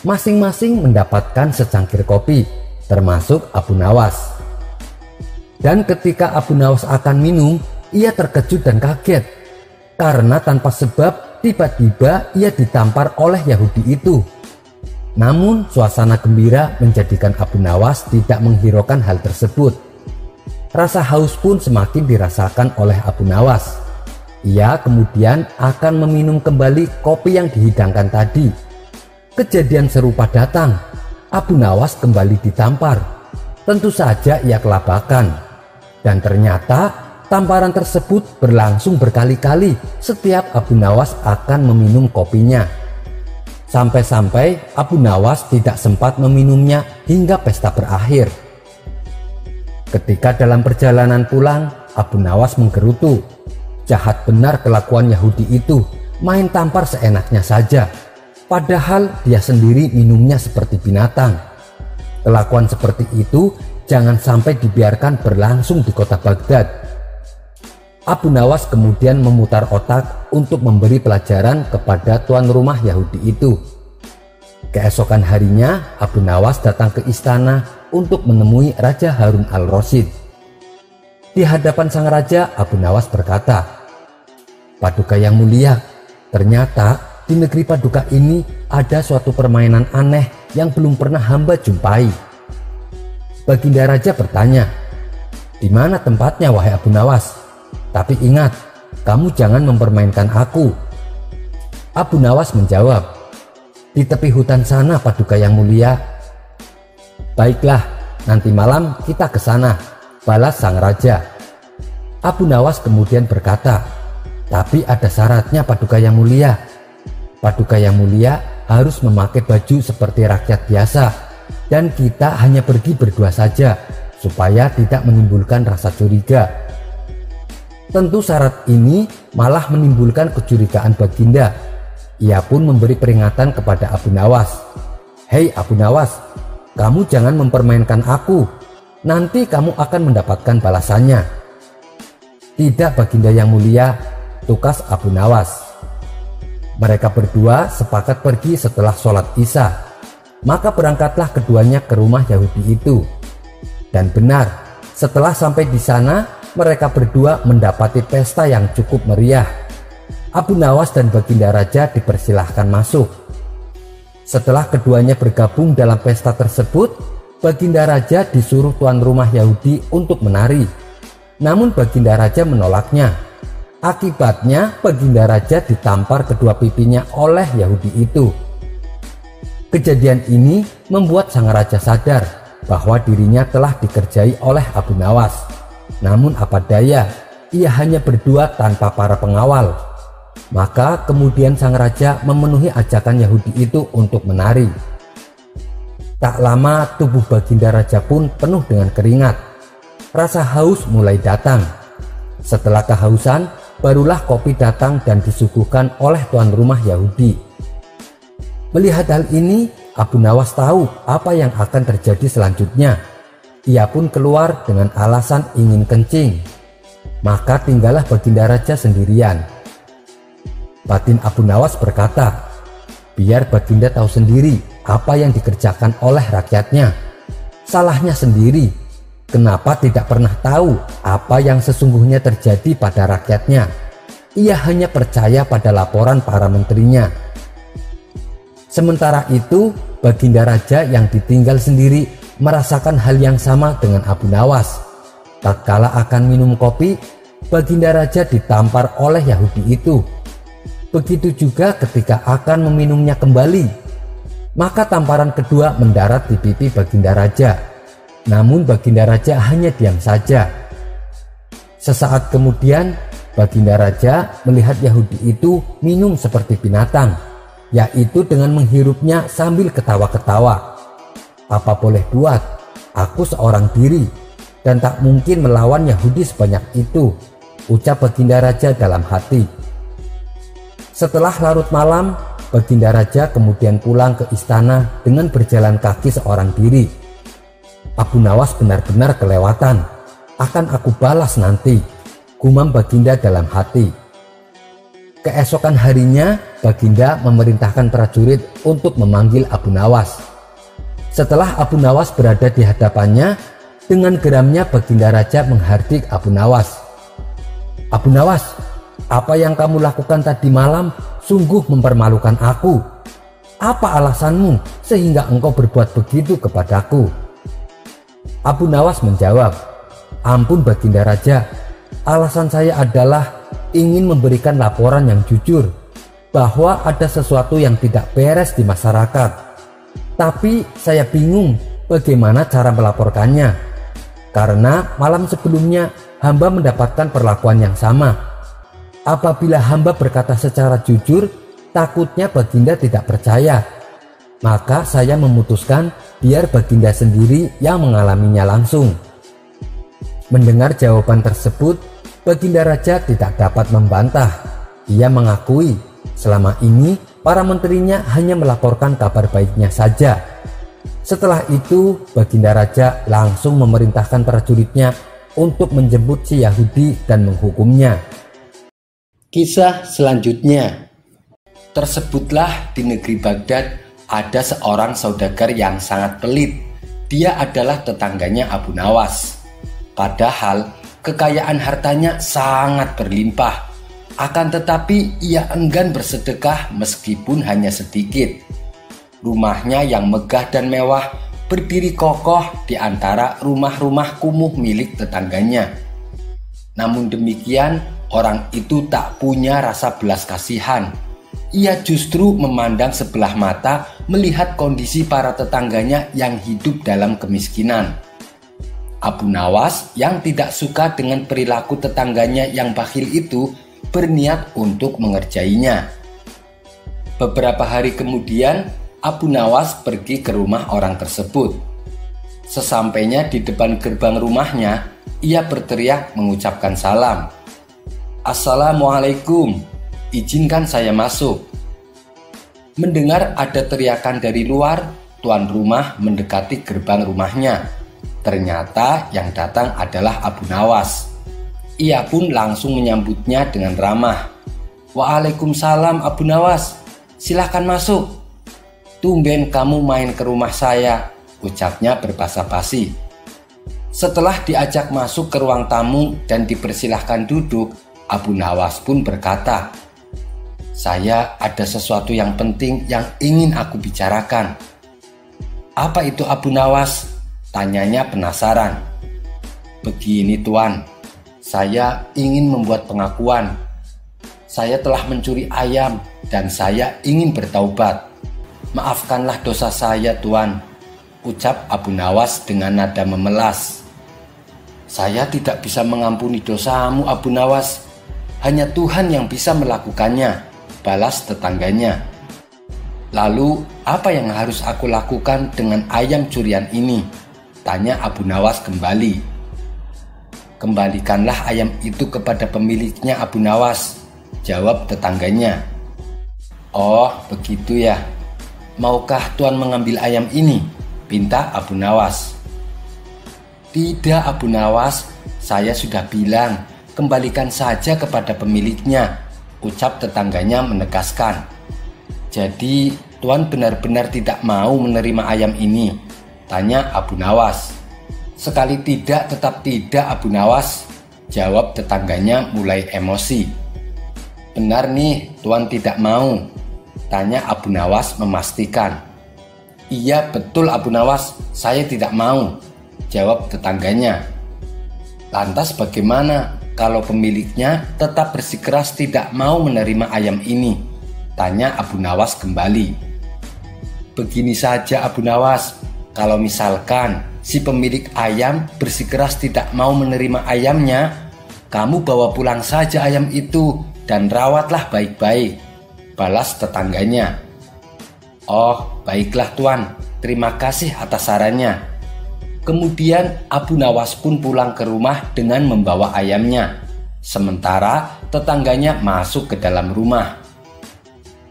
Masing-masing mendapatkan secangkir kopi, termasuk Abu Nawas. Dan ketika Abu Nawas akan minum, ia terkejut dan kaget. Karena tanpa sebab tiba-tiba ia ditampar oleh Yahudi itu. Namun suasana gembira menjadikan Abu Nawas tidak menghiraukan hal tersebut. Rasa haus pun semakin dirasakan oleh Abu Nawas. Ia kemudian akan meminum kembali kopi yang dihidangkan tadi. Kejadian serupa datang. Abu Nawas kembali ditampar. Tentu saja ia kelabakan. Dan ternyata tamparan tersebut berlangsung berkali-kali setiap Abu Nawas akan meminum kopinya. Sampai-sampai Abu Nawas tidak sempat meminumnya hingga pesta berakhir. Ketika dalam perjalanan pulang, Abu Nawas menggerutu. Jahat benar kelakuan Yahudi itu, main tampar seenaknya saja. Padahal dia sendiri minumnya seperti binatang. Kelakuan seperti itu jangan sampai dibiarkan berlangsung di kota Baghdad. Abu Nawas kemudian memutar otak untuk memberi pelajaran kepada tuan rumah Yahudi itu. Keesokan harinya, Abu Nawas datang ke istana untuk menemui Raja Harun al-Rasyid. Di hadapan sang raja, Abu Nawas berkata, "Paduka yang mulia, ternyata di negeri Paduka ini ada suatu permainan aneh yang belum pernah hamba jumpai." Baginda Raja bertanya, "Di mana tempatnya wahai Abu Nawas? Tapi ingat, kamu jangan mempermainkan aku." Abu Nawas menjawab, "Di tepi hutan sana Paduka yang mulia." "Baiklah, nanti malam kita ke sana," balas sang raja. Abu Nawas kemudian berkata, "Tapi ada syaratnya Paduka yang mulia. Paduka yang mulia harus memakai baju seperti rakyat biasa, dan kita hanya pergi berdua saja supaya tidak menimbulkan rasa curiga." Tentu syarat ini malah menimbulkan kecurigaan baginda. Ia pun memberi peringatan kepada Abu Nawas. "Hei Abu Nawas, kamu jangan mempermainkan aku. Nanti kamu akan mendapatkan balasannya." "Tidak Baginda yang mulia," tukas Abu Nawas. Mereka berdua sepakat pergi setelah sholat Isya. Maka berangkatlah keduanya ke rumah Yahudi itu. Dan benar, setelah sampai di sana, mereka berdua mendapati pesta yang cukup meriah. Abu Nawas dan Baginda Raja dipersilahkan masuk. Setelah keduanya bergabung dalam pesta tersebut, Baginda Raja disuruh tuan rumah Yahudi untuk menari. Namun Baginda Raja menolaknya. Akibatnya Baginda Raja ditampar kedua pipinya oleh Yahudi itu. Kejadian ini membuat sang raja sadar bahwa dirinya telah dikerjai oleh Abu Nawas. Namun apa daya, ia hanya berdua tanpa para pengawal. Maka kemudian sang raja memenuhi ajakan Yahudi itu untuk menari. Tak lama tubuh Baginda Raja pun penuh dengan keringat. Rasa haus mulai datang. Setelah kehausan, barulah kopi datang dan disuguhkan oleh tuan rumah Yahudi. Melihat hal ini, Abu Nawas tahu apa yang akan terjadi selanjutnya. Ia pun keluar dengan alasan ingin kencing. Maka tinggallah Baginda Raja sendirian. Batin Abu Nawas berkata, biar Baginda tahu sendiri apa yang dikerjakan oleh rakyatnya. Salahnya sendiri. Kenapa tidak pernah tahu apa yang sesungguhnya terjadi pada rakyatnya? Ia hanya percaya pada laporan para menterinya. Sementara itu, Baginda Raja yang ditinggal sendiri merasakan hal yang sama dengan Abu Nawas. Tatkala akan minum kopi, Baginda Raja ditampar oleh Yahudi itu. Begitu juga ketika akan meminumnya kembali. Maka tamparan kedua mendarat di pipi Baginda Raja. Namun Baginda Raja hanya diam saja. Sesaat kemudian Baginda Raja melihat Yahudi itu minum seperti binatang, yaitu dengan menghirupnya sambil ketawa-ketawa. Apa boleh buat, aku seorang diri dan tak mungkin melawan Yahudi sebanyak itu, ucap Baginda Raja dalam hati. Setelah larut malam, Baginda Raja kemudian pulang ke istana dengan berjalan kaki seorang diri. Abu Nawas benar-benar kelewatan. Akan aku balas nanti, gumam Baginda dalam hati. Keesokan harinya, Baginda memerintahkan prajurit untuk memanggil Abu Nawas. Setelah Abu Nawas berada di hadapannya, dengan geramnya Baginda Raja menghardik Abu Nawas. Abu Nawas, apa yang kamu lakukan tadi malam sungguh mempermalukan aku. Apa alasanmu sehingga engkau berbuat begitu kepadaku? Abu Nawas menjawab, ampun Baginda Raja, alasan saya adalah ingin memberikan laporan yang jujur bahwa ada sesuatu yang tidak beres di masyarakat. Tapi saya bingung bagaimana cara melaporkannya, karena malam sebelumnya hamba mendapatkan perlakuan yang sama. Apabila hamba berkata secara jujur, takutnya Baginda tidak percaya. Maka saya memutuskan biar Baginda sendiri yang mengalaminya langsung. Mendengar jawaban tersebut, Baginda Raja tidak dapat membantah. Ia mengakui selama ini para menterinya hanya melaporkan kabar baiknya saja. Setelah itu, Baginda Raja langsung memerintahkan prajuritnya untuk menjemput si Yahudi dan menghukumnya. Kisah selanjutnya, tersebutlah di negeri Baghdad ada seorang saudagar yang sangat pelit. Dia adalah tetangganya Abu Nawas. Padahal kekayaan hartanya sangat berlimpah. Akan tetapi ia enggan bersedekah meskipun hanya sedikit. Rumahnya yang megah dan mewah berdiri kokoh di antara rumah-rumah kumuh milik tetangganya. Namun demikian, orang itu tak punya rasa belas kasihan. Ia justru memandang sebelah mata melihat kondisi para tetangganya yang hidup dalam kemiskinan. Abu Nawas yang tidak suka dengan perilaku tetangganya yang bakhil itu berniat untuk mengerjainya. Beberapa hari kemudian, Abu Nawas pergi ke rumah orang tersebut. Sesampainya di depan gerbang rumahnya, ia berteriak mengucapkan salam. Assalamualaikum, izinkan saya masuk. Mendengar ada teriakan dari luar, tuan rumah mendekati gerbang rumahnya. Ternyata yang datang adalah Abu Nawas. Ia pun langsung menyambutnya dengan ramah. "Waalaikumsalam Abu Nawas, silahkan masuk." "Tumben kamu main ke rumah saya," ucapnya berbahasa basi. Setelah diajak masuk ke ruang tamu dan dipersilahkan duduk, Abu Nawas pun berkata, "Saya ada sesuatu yang penting yang ingin aku bicarakan." "Apa itu Abu Nawas?" tanyanya penasaran. "Begini Tuan, saya ingin membuat pengakuan. Saya telah mencuri ayam dan saya ingin bertaubat. Maafkanlah dosa saya Tuan," ucap Abu Nawas dengan nada memelas. "Saya tidak bisa mengampuni dosamu Abu Nawas. Hanya Tuhan yang bisa melakukannya," balas tetangganya. "Lalu apa yang harus aku lakukan dengan ayam curian ini?" tanya Abu Nawas kembali. "Kembalikanlah ayam itu kepada pemiliknya Abu Nawas," jawab tetangganya. "Oh begitu ya, maukah Tuan mengambil ayam ini?" pinta Abu Nawas. "Tidak Abu Nawas, saya sudah bilang, kembalikan saja kepada pemiliknya," ucap tetangganya menegaskan. "Jadi Tuan benar-benar tidak mau menerima ayam ini?" tanya Abu Nawas. "Sekali tidak tetap tidak Abu Nawas," jawab tetangganya mulai emosi. "Benar nih Tuan tidak mau?" tanya Abu Nawas memastikan. "Iya betul Abu Nawas, saya tidak mau," jawab tetangganya. "Lantas bagaimana kalau pemiliknya tetap bersikeras tidak mau menerima ayam ini?" tanya Abu Nawas kembali. "Begini saja Abu Nawas, kalau misalkan si pemilik ayam bersikeras tidak mau menerima ayamnya, kamu bawa pulang saja ayam itu dan rawatlah baik-baik," balas tetangganya. "Oh baiklah Tuan, terima kasih atas sarannya." Kemudian Abu Nawas pun pulang ke rumah dengan membawa ayamnya. Sementara tetangganya masuk ke dalam rumah.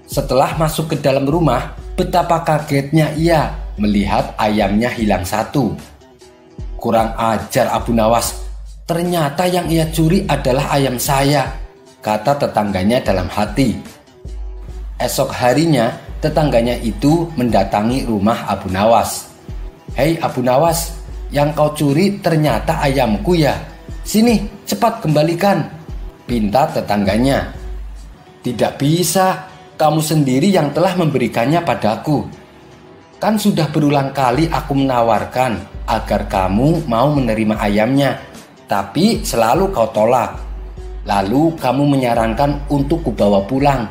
Setelah masuk ke dalam rumah, betapa kagetnya ia melihat ayamnya hilang satu. "Kurang ajar Abu Nawas, ternyata yang ia curi adalah ayam saya," kata tetangganya dalam hati. Esok harinya tetangganya itu mendatangi rumah Abu Nawas. "Hei Abu Nawas, yang kau curi ternyata ayamku ya. Sini cepat kembalikan," pinta tetangganya. "Tidak bisa, kamu sendiri yang telah memberikannya padaku. Kan sudah berulang kali aku menawarkan agar kamu mau menerima ayamnya, tapi selalu kau tolak. Lalu kamu menyarankan untuk kubawa pulang.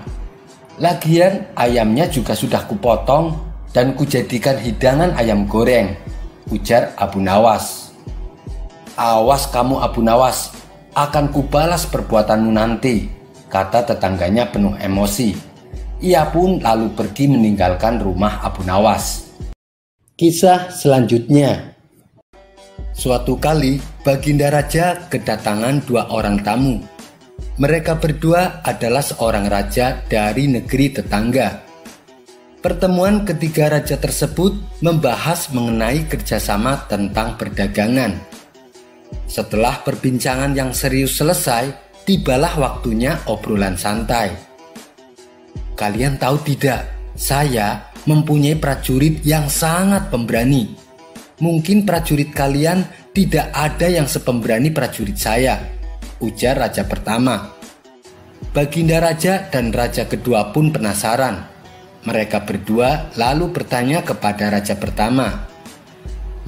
Lagian ayamnya juga sudah kupotong dan kujadikan hidangan ayam goreng," ujar Abu Nawas. "Awas kamu Abu Nawas, akan kubalas perbuatanmu nanti," kata tetangganya penuh emosi. Ia pun lalu pergi meninggalkan rumah Abu Nawas. Kisah selanjutnya. Suatu kali Baginda Raja kedatangan dua orang tamu. Mereka berdua adalah seorang raja dari negeri tetangga. Pertemuan ketiga raja tersebut membahas mengenai kerjasama tentang perdagangan. Setelah perbincangan yang serius selesai, tibalah waktunya obrolan santai. "Kalian tahu tidak, saya mempunyai prajurit yang sangat pemberani. Mungkin prajurit kalian tidak ada yang sepemberani prajurit saya," ujar raja pertama. Baginda Raja dan raja kedua pun penasaran. Mereka berdua lalu bertanya kepada raja pertama,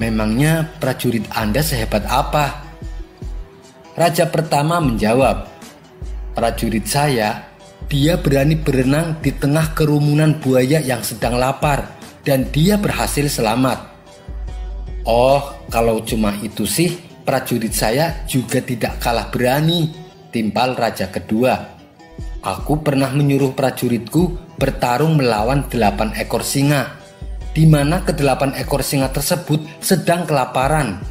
"Memangnya prajurit Anda sehebat apa?" Raja pertama menjawab, "Prajurit saya, dia berani berenang di tengah kerumunan buaya yang sedang lapar dan dia berhasil selamat." "Oh, kalau cuma itu sih, prajurit saya juga tidak kalah berani," timpal raja kedua. "Aku pernah menyuruh prajuritku bertarung melawan 8 ekor singa, di mana ke-8 ekor singa tersebut sedang kelaparan.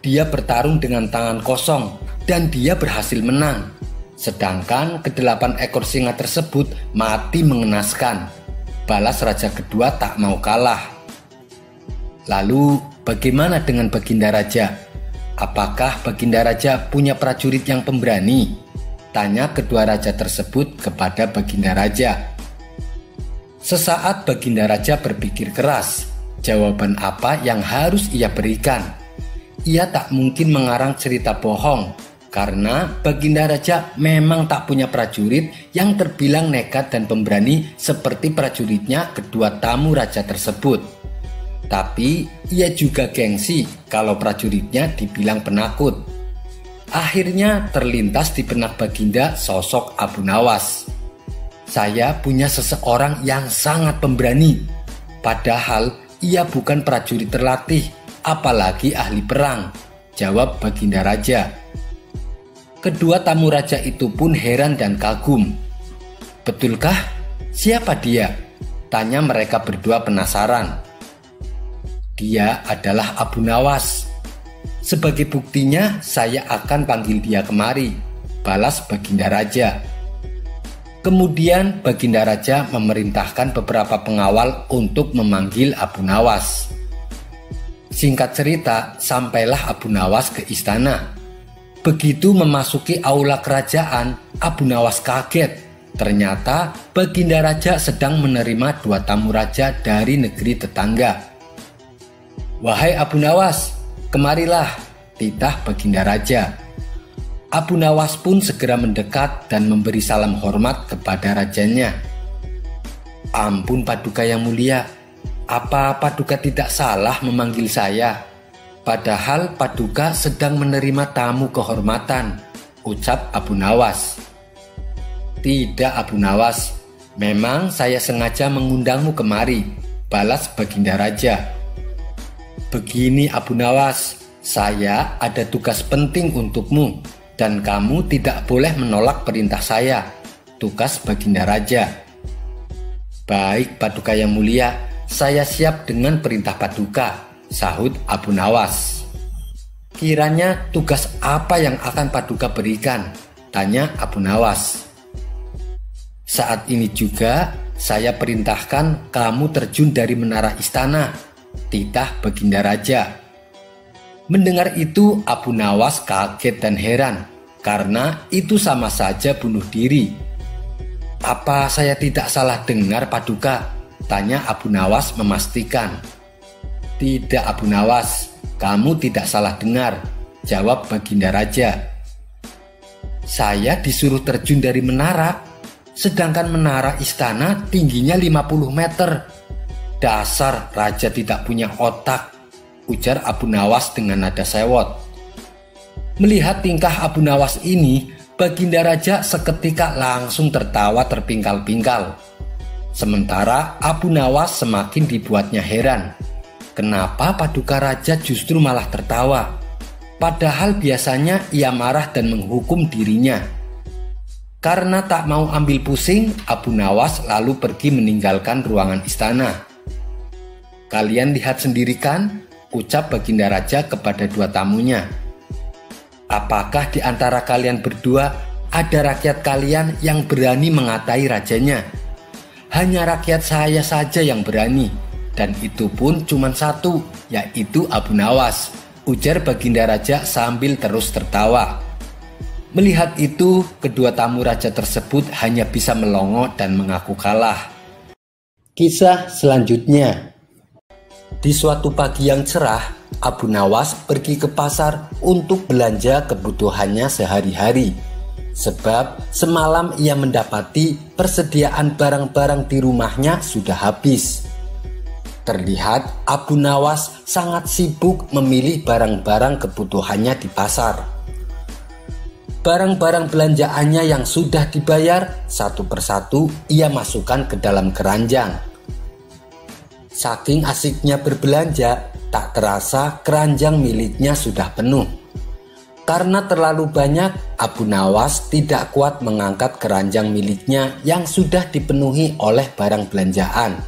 Dia bertarung dengan tangan kosong dan dia berhasil menang. Sedangkan ke-8 ekor singa tersebut mati mengenaskan," balas raja kedua tak mau kalah. "Lalu bagaimana dengan Baginda Raja? Apakah Baginda Raja punya prajurit yang pemberani?" Tanya kedua raja tersebut kepada Baginda Raja. Sesaat Baginda Raja berpikir keras, jawaban apa yang harus ia berikan. Ia tak mungkin mengarang cerita bohong, karena Baginda Raja memang tak punya prajurit yang terbilang nekat dan pemberani seperti prajuritnya kedua tamu raja tersebut. Tapi ia juga gengsi kalau prajuritnya dibilang penakut. Akhirnya terlintas di benak Baginda sosok Abu Nawas. Saya punya seseorang yang sangat pemberani, padahal ia bukan prajurit terlatih, apalagi ahli perang, jawab Baginda Raja. Kedua tamu raja itu pun heran dan kagum. Betulkah? Siapa dia? Tanya mereka berdua penasaran. Dia adalah Abu Nawas. Sebagai buktinya saya akan panggil dia kemari, balas Baginda Raja. Kemudian Baginda Raja memerintahkan beberapa pengawal untuk memanggil Abu Nawas. Singkat cerita, sampailah Abu Nawas ke istana. Begitu memasuki aula kerajaan, Abu Nawas kaget. Ternyata Baginda Raja sedang menerima dua tamu raja dari negeri tetangga. Wahai Abu Nawas, kemarilah, titah Baginda Raja. Abu Nawas pun segera mendekat dan memberi salam hormat kepada rajanya. Ampun Paduka yang mulia, apa Paduka tidak salah memanggil saya? Padahal Paduka sedang menerima tamu kehormatan, ucap Abu Nawas. Tidak Abu Nawas, memang saya sengaja mengundangmu kemari, balas Baginda Raja. Begini Abu Nawas, saya ada tugas penting untukmu. Dan kamu tidak boleh menolak perintah saya, tugas Baginda Raja. Baik Paduka yang mulia, saya siap dengan perintah Paduka, sahut Abu Nawas. Kiranya tugas apa yang akan Paduka berikan? Tanya Abu Nawas. Saat ini juga saya perintahkan kamu terjun dari menara istana, titah Baginda Raja. Mendengar itu Abu Nawas kaget dan heran, karena itu sama saja bunuh diri. Apa saya tidak salah dengar Paduka? Tanya Abu Nawas memastikan. Tidak Abu Nawas, kamu tidak salah dengar, jawab Baginda Raja. Saya disuruh terjun dari menara, sedangkan menara istana tingginya 50 meter. Dasar raja tidak punya otak, ujar Abu Nawas dengan nada sewot. Melihat tingkah Abu Nawas ini, Baginda Raja seketika langsung tertawa terpingkal-pingkal. Sementara Abu Nawas semakin dibuatnya heran. Kenapa Paduka Raja justru malah tertawa? Padahal biasanya ia marah dan menghukum dirinya. Karena tak mau ambil pusing, Abu Nawas lalu pergi meninggalkan ruangan istana. Kalian lihat sendiri kan? Ucap Baginda Raja kepada dua tamunya. Apakah di antara kalian berdua ada rakyat kalian yang berani mengatai rajanya? Hanya rakyat saya saja yang berani, dan itu pun cuma satu, yaitu Abu Nawas, ujar Baginda Raja sambil terus tertawa. Melihat itu, kedua tamu raja tersebut hanya bisa melongo dan mengaku kalah. Kisah selanjutnya. Di suatu pagi yang cerah, Abu Nawas pergi ke pasar untuk belanja kebutuhannya sehari-hari. Sebab semalam ia mendapati persediaan barang-barang di rumahnya sudah habis. Terlihat Abu Nawas sangat sibuk memilih barang-barang kebutuhannya di pasar. Barang-barang belanjaannya yang sudah dibayar satu persatu ia masukkan ke dalam keranjang. Saking asiknya berbelanja, tak terasa keranjang miliknya sudah penuh. Karena terlalu banyak, Abu Nawas tidak kuat mengangkat keranjang miliknya yang sudah dipenuhi oleh barang belanjaan.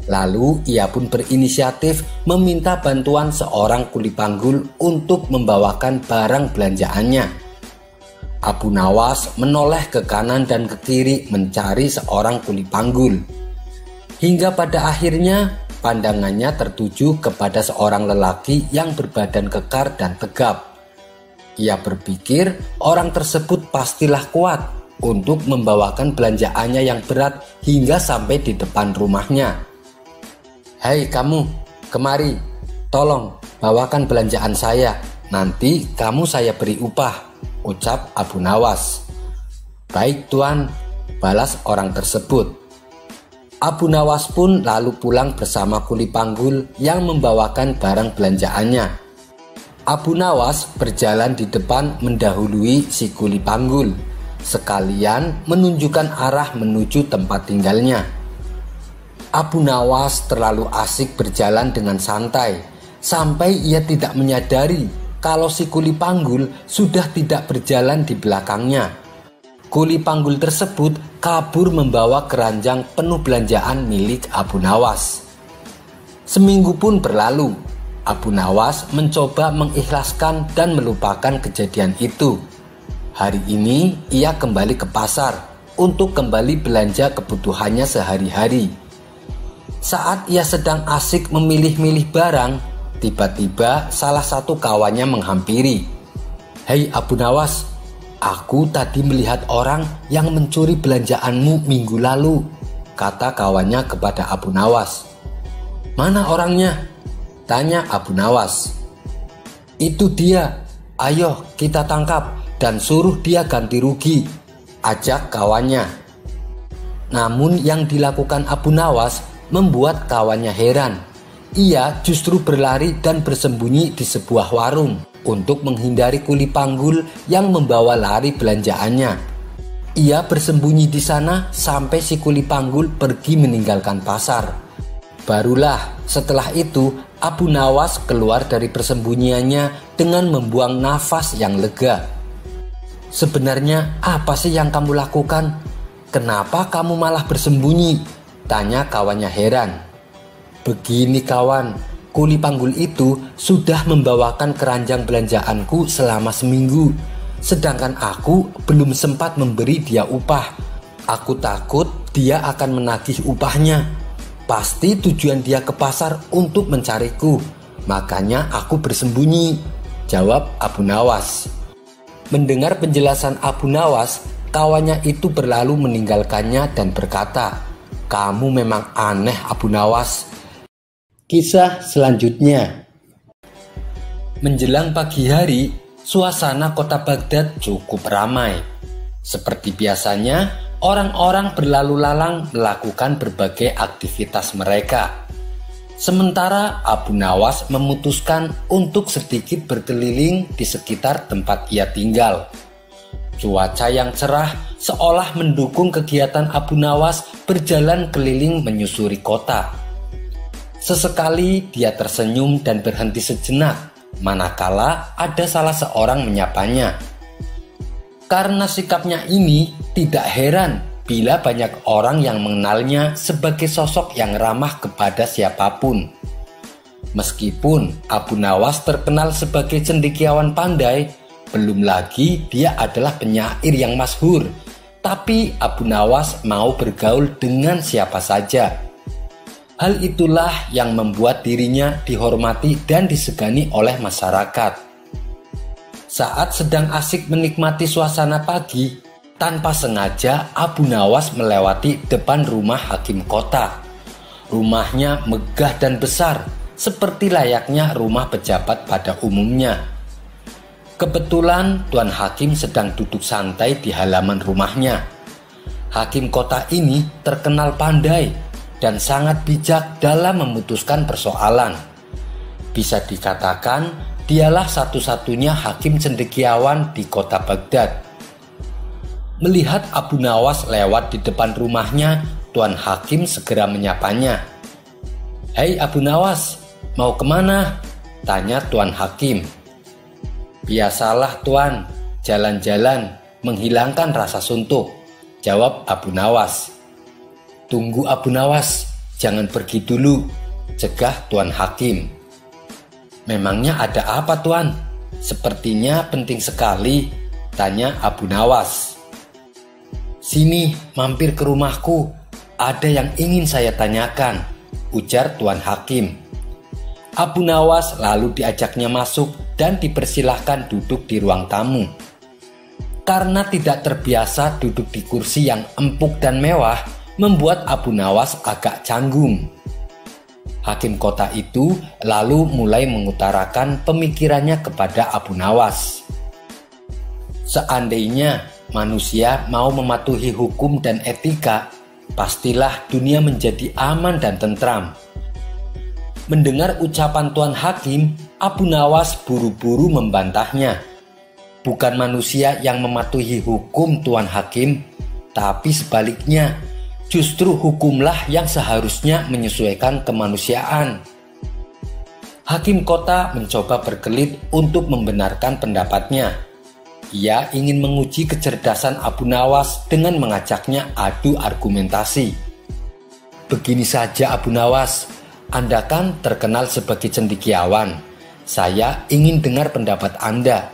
Lalu ia pun berinisiatif meminta bantuan seorang kuli panggul untuk membawakan barang belanjaannya. Abu Nawas menoleh ke kanan dan ke kiri mencari seorang kuli panggul. Hingga pada akhirnya pandangannya tertuju kepada seorang lelaki yang berbadan kekar dan tegap. Ia berpikir orang tersebut pastilah kuat untuk membawakan belanjaannya yang berat hingga sampai di depan rumahnya. "Hei kamu, kemari, tolong bawakan belanjaan saya, nanti kamu saya beri upah," ucap Abu Nawas. "Baik tuan," balas orang tersebut. Abu Nawas pun lalu pulang bersama kuli panggul yang membawakan barang belanjaannya. Abu Nawas berjalan di depan mendahului si kuli panggul, sekalian menunjukkan arah menuju tempat tinggalnya. Abu Nawas terlalu asik berjalan dengan santai, sampai ia tidak menyadari kalau si kuli panggul sudah tidak berjalan di belakangnya. Kuli panggul tersebut kabur membawa keranjang penuh belanjaan milik Abu Nawas. Seminggu pun berlalu. Abu Nawas mencoba mengikhlaskan dan melupakan kejadian itu. Hari ini ia kembali ke pasar untuk kembali belanja kebutuhannya sehari-hari. Saat ia sedang asik memilih-milih barang, tiba-tiba salah satu kawannya menghampiri. "Hei Abu Nawas, aku tadi melihat orang yang mencuri belanjaanmu minggu lalu," kata kawannya kepada Abu Nawas. "Mana orangnya?" tanya Abu Nawas. "Itu dia, ayo kita tangkap dan suruh dia ganti rugi," ajak kawannya. Namun yang dilakukan Abu Nawas membuat kawannya heran. Ia justru berlari dan bersembunyi di sebuah warung untuk menghindari kuli panggul yang membawa lari belanjaannya. Ia bersembunyi di sana sampai si kuli panggul pergi meninggalkan pasar. Barulah setelah itu Abu Nawas keluar dari persembunyiannya dengan membuang nafas yang lega. "Sebenarnya apa sih yang kamu lakukan? Kenapa kamu malah bersembunyi?" tanya kawannya heran. "Begini kawan, kuli panggul itu sudah membawakan keranjang belanjaanku selama seminggu, sedangkan aku belum sempat memberi dia upah. Aku takut dia akan menagih upahnya. Pasti tujuan dia ke pasar untuk mencariku, makanya aku bersembunyi," jawab Abu Nawas. Mendengar penjelasan Abu Nawas, kawannya itu berlalu meninggalkannya dan berkata, "Kamu memang aneh Abu Nawas." Kisah selanjutnya. Menjelang pagi hari, suasana kota Baghdad cukup ramai. Seperti biasanya, orang-orang berlalu lalang melakukan berbagai aktivitas mereka. Sementara Abu Nawas memutuskan untuk sedikit berkeliling di sekitar tempat ia tinggal. Cuaca yang cerah seolah mendukung kegiatan Abu Nawas berjalan keliling menyusuri kota. Sesekali dia tersenyum dan berhenti sejenak, manakala ada salah seorang menyapanya. Karena sikapnya ini, tidak heran bila banyak orang yang mengenalnya sebagai sosok yang ramah kepada siapapun. Meskipun Abu Nawas terkenal sebagai cendekiawan pandai, belum lagi dia adalah penyair yang masyhur, tapi Abu Nawas mau bergaul dengan siapa saja. Hal itulah yang membuat dirinya dihormati dan disegani oleh masyarakat. Saat sedang asik menikmati suasana pagi, tanpa sengaja Abu Nawas melewati depan rumah hakim kota. Rumahnya megah dan besar, seperti layaknya rumah pejabat pada umumnya. Kebetulan Tuan Hakim sedang duduk santai di halaman rumahnya. Hakim kota ini terkenal pandai dan sangat bijak dalam memutuskan persoalan. Bisa dikatakan dialah satu-satunya hakim cendekiawan di kota Baghdad. Melihat Abu Nawas lewat di depan rumahnya, Tuan Hakim segera menyapanya. "Hei Abu Nawas, mau kemana?" tanya Tuan Hakim. "Biasalah Tuan, jalan-jalan menghilangkan rasa suntuk," jawab Abu Nawas. "Tunggu Abu Nawas, jangan pergi dulu," cegah Tuan Hakim. "Memangnya ada apa Tuan? Sepertinya penting sekali," tanya Abu Nawas. "Sini, mampir ke rumahku. Ada yang ingin saya tanyakan," ujar Tuan Hakim. Abu Nawas lalu diajaknya masuk dan dipersilahkan duduk di ruang tamu. Karena tidak terbiasa duduk di kursi yang empuk dan mewah, membuat Abu Nawas agak canggung. Hakim kota itu lalu mulai mengutarakan pemikirannya kepada Abu Nawas. Seandainya manusia mau mematuhi hukum dan etika, pastilah dunia menjadi aman dan tentram. Mendengar ucapan Tuan Hakim, Abu Nawas buru-buru membantahnya. Bukan manusia yang mematuhi hukum Tuan Hakim, tapi sebaliknya, justru hukumlah yang seharusnya menyesuaikan kemanusiaan. Hakim kota mencoba berkelit untuk membenarkan pendapatnya. Ia ingin menguji kecerdasan Abu Nawas dengan mengajaknya adu argumentasi. Begini saja Abu Nawas, Anda kan terkenal sebagai cendekiawan. Saya ingin dengar pendapat Anda.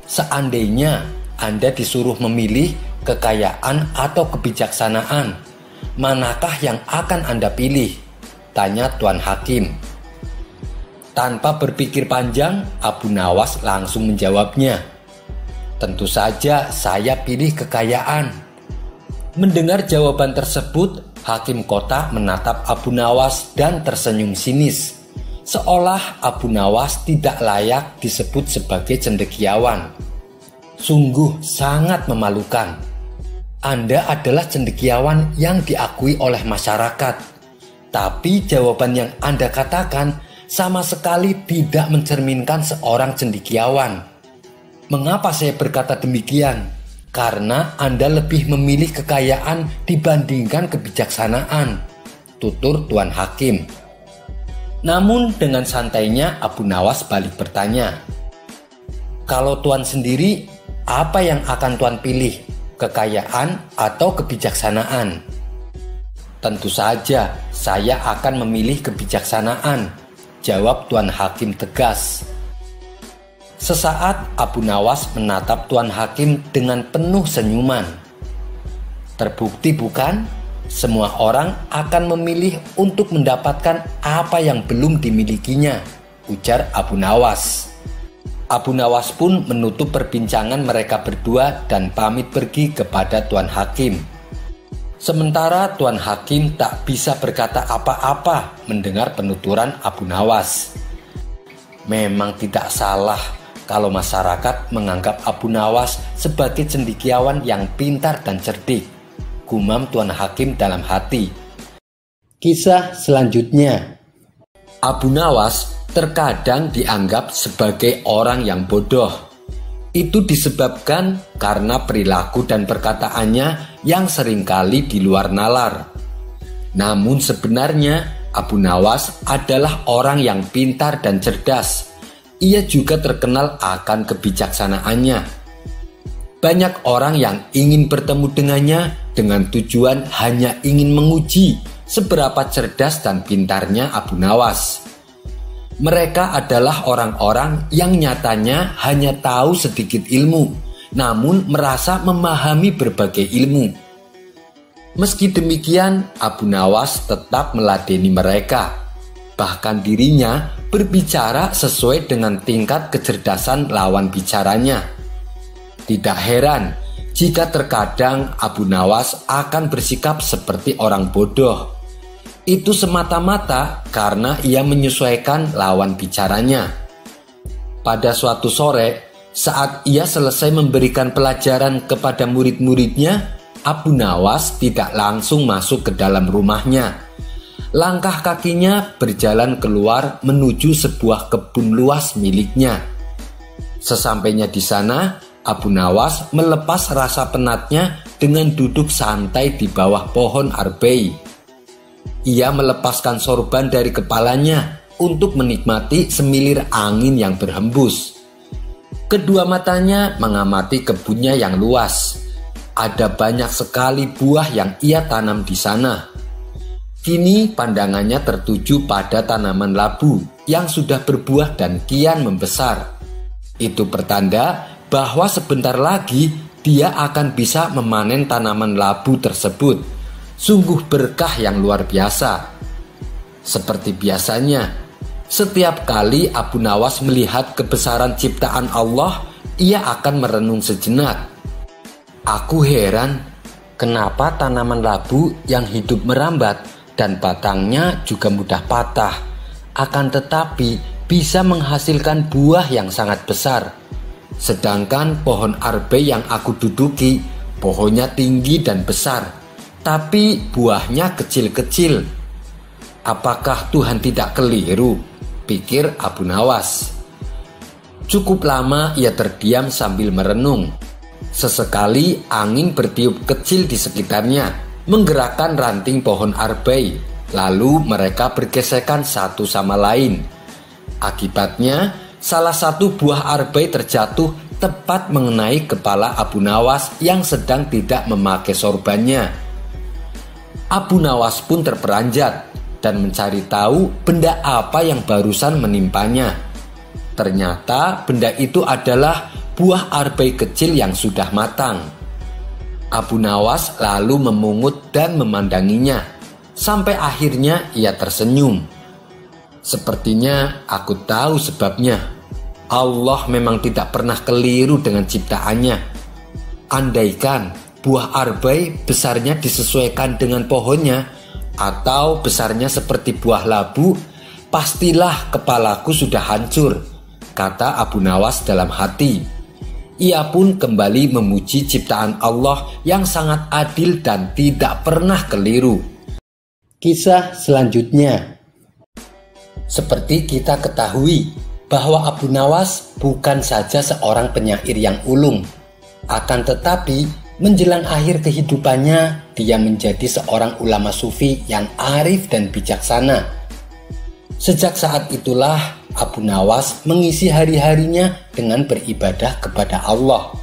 Seandainya Anda disuruh memilih kekayaan atau kebijaksanaan, manakah yang akan Anda pilih? Tanya Tuan Hakim. Tanpa berpikir panjang, Abu Nawas langsung menjawabnya. Tentu saja saya pilih kekayaan. Mendengar jawaban tersebut, Hakim kota menatap Abu Nawas dan tersenyum sinis, seolah Abu Nawas tidak layak disebut sebagai cendekiawan. Sungguh sangat memalukan. Anda adalah cendekiawan yang diakui oleh masyarakat, tapi jawaban yang Anda katakan sama sekali tidak mencerminkan seorang cendekiawan. Mengapa saya berkata demikian? Karena Anda lebih memilih kekayaan dibandingkan kebijaksanaan, tutur Tuan Hakim. Namun dengan santainya Abu Nawas balik bertanya, kalau Tuan sendiri, apa yang akan Tuan pilih? Kekayaan atau kebijaksanaan? Tentu saja saya akan memilih kebijaksanaan, jawab Tuan Hakim tegas. Sesaat Abu Nawas menatap Tuan Hakim dengan penuh senyuman. Terbukti bukan? Semua orang akan memilih untuk mendapatkan apa yang belum dimilikinya, ujar Abu Nawas. Abu Nawas pun menutup perbincangan mereka berdua dan pamit pergi kepada Tuan Hakim. Sementara Tuan Hakim tak bisa berkata apa-apa mendengar penuturan Abu Nawas. Memang tidak salah kalau masyarakat menganggap Abu Nawas sebagai cendekiawan yang pintar dan cerdik, gumam Tuan Hakim dalam hati. Kisah selanjutnya. Abu Nawas terkadang dianggap sebagai orang yang bodoh. Itu disebabkan karena perilaku dan perkataannya yang seringkali di luar nalar. Namun sebenarnya Abu Nawas adalah orang yang pintar dan cerdas. Ia juga terkenal akan kebijaksanaannya. Banyak orang yang ingin bertemu dengannya dengan tujuan hanya ingin menguji seberapa cerdas dan pintarnya Abu Nawas. Mereka adalah orang-orang yang nyatanya hanya tahu sedikit ilmu, namun merasa memahami berbagai ilmu. Meski demikian, Abu Nawas tetap meladeni mereka. Bahkan dirinya berbicara sesuai dengan tingkat kecerdasan lawan bicaranya. Tidak heran jika terkadang Abu Nawas akan bersikap seperti orang bodoh. Itu semata-mata karena ia menyesuaikan lawan bicaranya. Pada suatu sore, saat ia selesai memberikan pelajaran kepada murid-muridnya, Abu Nawas tidak langsung masuk ke dalam rumahnya. Langkah kakinya berjalan keluar menuju sebuah kebun luas miliknya. Sesampainya di sana, Abu Nawas melepas rasa penatnya dengan duduk santai di bawah pohon arbei. Ia melepaskan sorban dari kepalanya untuk menikmati semilir angin yang berhembus. Kedua matanya mengamati kebunnya yang luas. Ada banyak sekali buah yang ia tanam di sana. Kini pandangannya tertuju pada tanaman labu yang sudah berbuah dan kian membesar. Itu pertanda bahwa sebentar lagi dia akan bisa memanen tanaman labu tersebut. Sungguh berkah yang luar biasa. Seperti biasanya, Setiap kali Abu Nawas melihat kebesaran ciptaan Allah, ia akan merenung sejenak. Aku heran, kenapa tanaman labu yang hidup merambat dan batangnya juga mudah patah, akan tetapi bisa menghasilkan buah yang sangat besar. Sedangkan pohon arbe yang aku duduki, pohonnya tinggi dan besar, tapi buahnya kecil-kecil. Apakah Tuhan tidak keliru? Pikir Abu Nawas. Cukup lama ia terdiam sambil merenung. Sesekali angin bertiup kecil di sekitarnya, menggerakkan ranting pohon arbei. Lalu mereka bergesekan satu sama lain. Akibatnya, salah satu buah arbei terjatuh tepat mengenai kepala Abu Nawas yang sedang tidak memakai sorbannya. Abu Nawas pun terperanjat dan mencari tahu benda apa yang barusan menimpanya. Ternyata benda itu adalah buah arbei kecil yang sudah matang. Abu Nawas lalu memungut dan memandanginya, sampai akhirnya ia tersenyum. Sepertinya aku tahu sebabnya. Allah memang tidak pernah keliru dengan ciptaannya. Andaikan buah arbei besarnya disesuaikan dengan pohonnya, atau besarnya seperti buah labu, pastilah kepalaku sudah hancur, kata Abu Nawas dalam hati. Ia pun kembali memuji ciptaan Allah yang sangat adil dan tidak pernah keliru. Kisah selanjutnya. Seperti kita ketahui bahwa Abu Nawas bukan saja seorang penyair yang ulung, akan tetapi menjelang akhir kehidupannya, dia menjadi seorang ulama sufi yang arif dan bijaksana. Sejak saat itulah Abu Nawas mengisi hari-harinya dengan beribadah kepada Allah.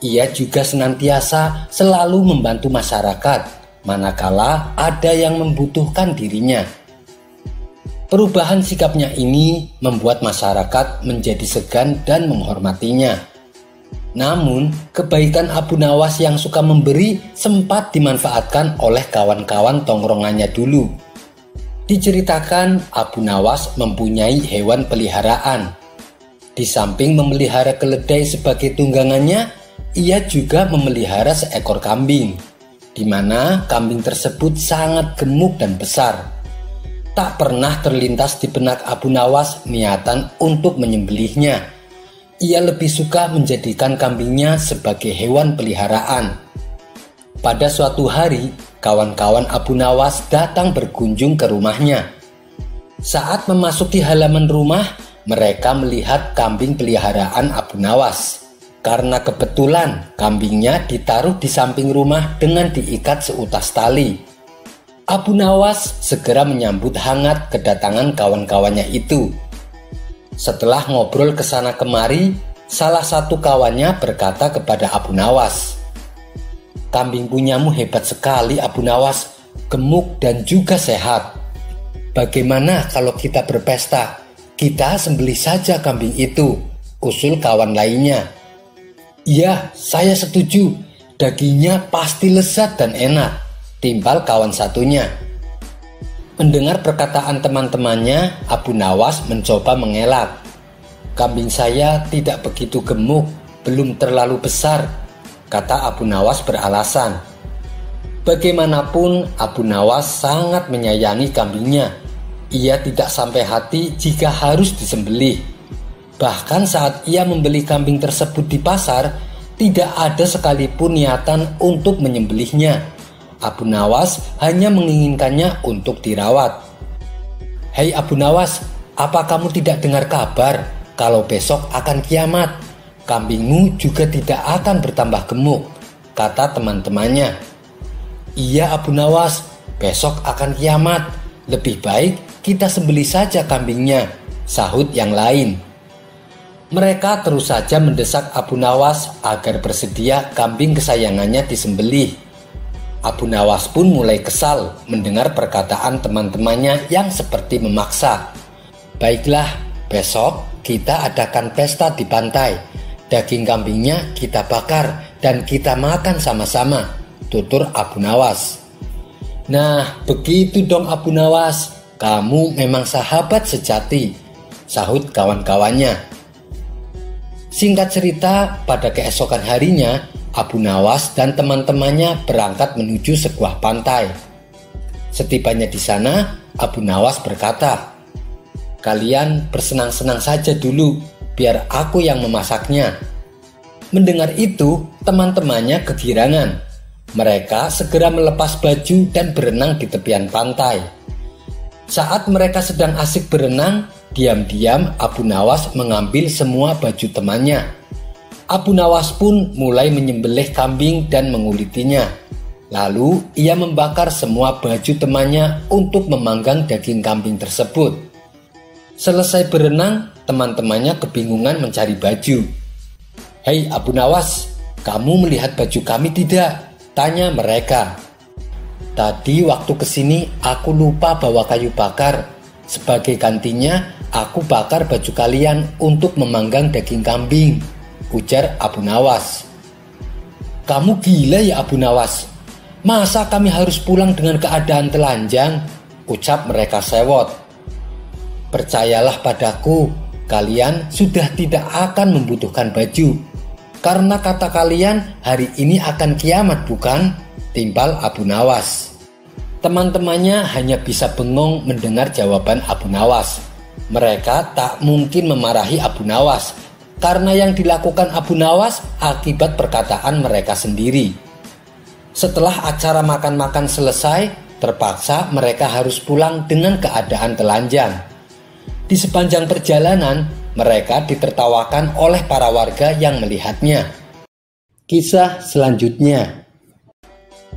Ia juga senantiasa selalu membantu masyarakat manakala ada yang membutuhkan dirinya. Perubahan sikapnya ini membuat masyarakat menjadi segan dan menghormatinya. Namun, kebaikan Abu Nawas yang suka memberi sempat dimanfaatkan oleh kawan-kawan tongkrongannya dulu. Diceritakan Abu Nawas mempunyai hewan peliharaan. Di samping memelihara keledai sebagai tunggangannya, ia juga memelihara seekor kambing, di mana kambing tersebut sangat gemuk dan besar. Tak pernah terlintas di benak Abu Nawas niatan untuk menyembelihnya. Ia lebih suka menjadikan kambingnya sebagai hewan peliharaan. Pada suatu hari, kawan-kawan Abu Nawas datang berkunjung ke rumahnya. Saat memasuki halaman rumah, mereka melihat kambing peliharaan Abu Nawas. Karena kebetulan kambingnya ditaruh di samping rumah dengan diikat seutas tali. Abu Nawas segera menyambut hangat kedatangan kawan-kawannya itu. Setelah ngobrol kesana kemari, salah satu kawannya berkata kepada Abu Nawas, "Kambing punyamu hebat sekali Abu Nawas, gemuk dan juga sehat. Bagaimana kalau kita berpesta? Kita sembelih saja kambing itu," usul kawan lainnya. "Iya, saya setuju. Dagingnya pasti lezat dan enak," timbal kawan satunya. Mendengar perkataan teman-temannya, Abu Nawas mencoba mengelak. "Kambing saya tidak begitu gemuk, belum terlalu besar," kata Abu Nawas beralasan. Bagaimanapun, Abu Nawas sangat menyayangi kambingnya. Ia tidak sampai hati jika harus disembelih. Bahkan saat ia membeli kambing tersebut di pasar, tidak ada sekalipun niatan untuk menyembelihnya. Abu Nawas hanya menginginkannya untuk dirawat. "Hei Abu Nawas, apa kamu tidak dengar kabar kalau besok akan kiamat? Kambingmu juga tidak akan bertambah gemuk," kata teman-temannya. "Iya Abu Nawas, besok akan kiamat. Lebih baik kita sembelih saja kambingnya," sahut yang lain. Mereka terus saja mendesak Abu Nawas agar bersedia kambing kesayangannya disembelih. Abu Nawas pun mulai kesal mendengar perkataan teman-temannya yang seperti memaksa. "Baiklah, besok kita adakan pesta di pantai. Daging kambingnya kita bakar dan kita makan sama-sama," tutur Abu Nawas. "Nah, begitu dong Abu Nawas. Kamu memang sahabat sejati, sahut kawan-kawannya. Singkat cerita, pada keesokan harinya, Abu Nawas dan teman-temannya berangkat menuju sebuah pantai. Setibanya di sana, Abu Nawas berkata, "Kalian bersenang-senang saja dulu, biar aku yang memasaknya." Mendengar itu, teman-temannya kegirangan. Mereka segera melepas baju dan berenang di tepian pantai. Saat mereka sedang asik berenang, diam-diam Abu Nawas mengambil semua baju temannya. Abu Nawas pun mulai menyembelih kambing dan mengulitinya. Lalu ia membakar semua baju temannya untuk memanggang daging kambing tersebut. Selesai berenang, teman-temannya kebingungan mencari baju. "Hei Abu Nawas, kamu melihat baju kami tidak?" tanya mereka. "Tadi waktu kesini aku lupa bawa kayu bakar. Sebagai gantinya aku bakar baju kalian untuk memanggang daging kambing," ujar Abu Nawas. "Kamu gila ya Abu Nawas? Masa kami harus pulang dengan keadaan telanjang?" ucap mereka sewot. "Percayalah padaku, kalian sudah tidak akan membutuhkan baju. Karena kata kalian hari ini akan kiamat bukan?" timpal Abu Nawas. Teman-temannya hanya bisa bengong mendengar jawaban Abu Nawas. Mereka tak mungkin memarahi Abu Nawas karena yang dilakukan Abu Nawas akibat perkataan mereka sendiri. Setelah acara makan-makan selesai, terpaksa mereka harus pulang dengan keadaan telanjang. Di sepanjang perjalanan, mereka ditertawakan oleh para warga yang melihatnya. Kisah selanjutnya.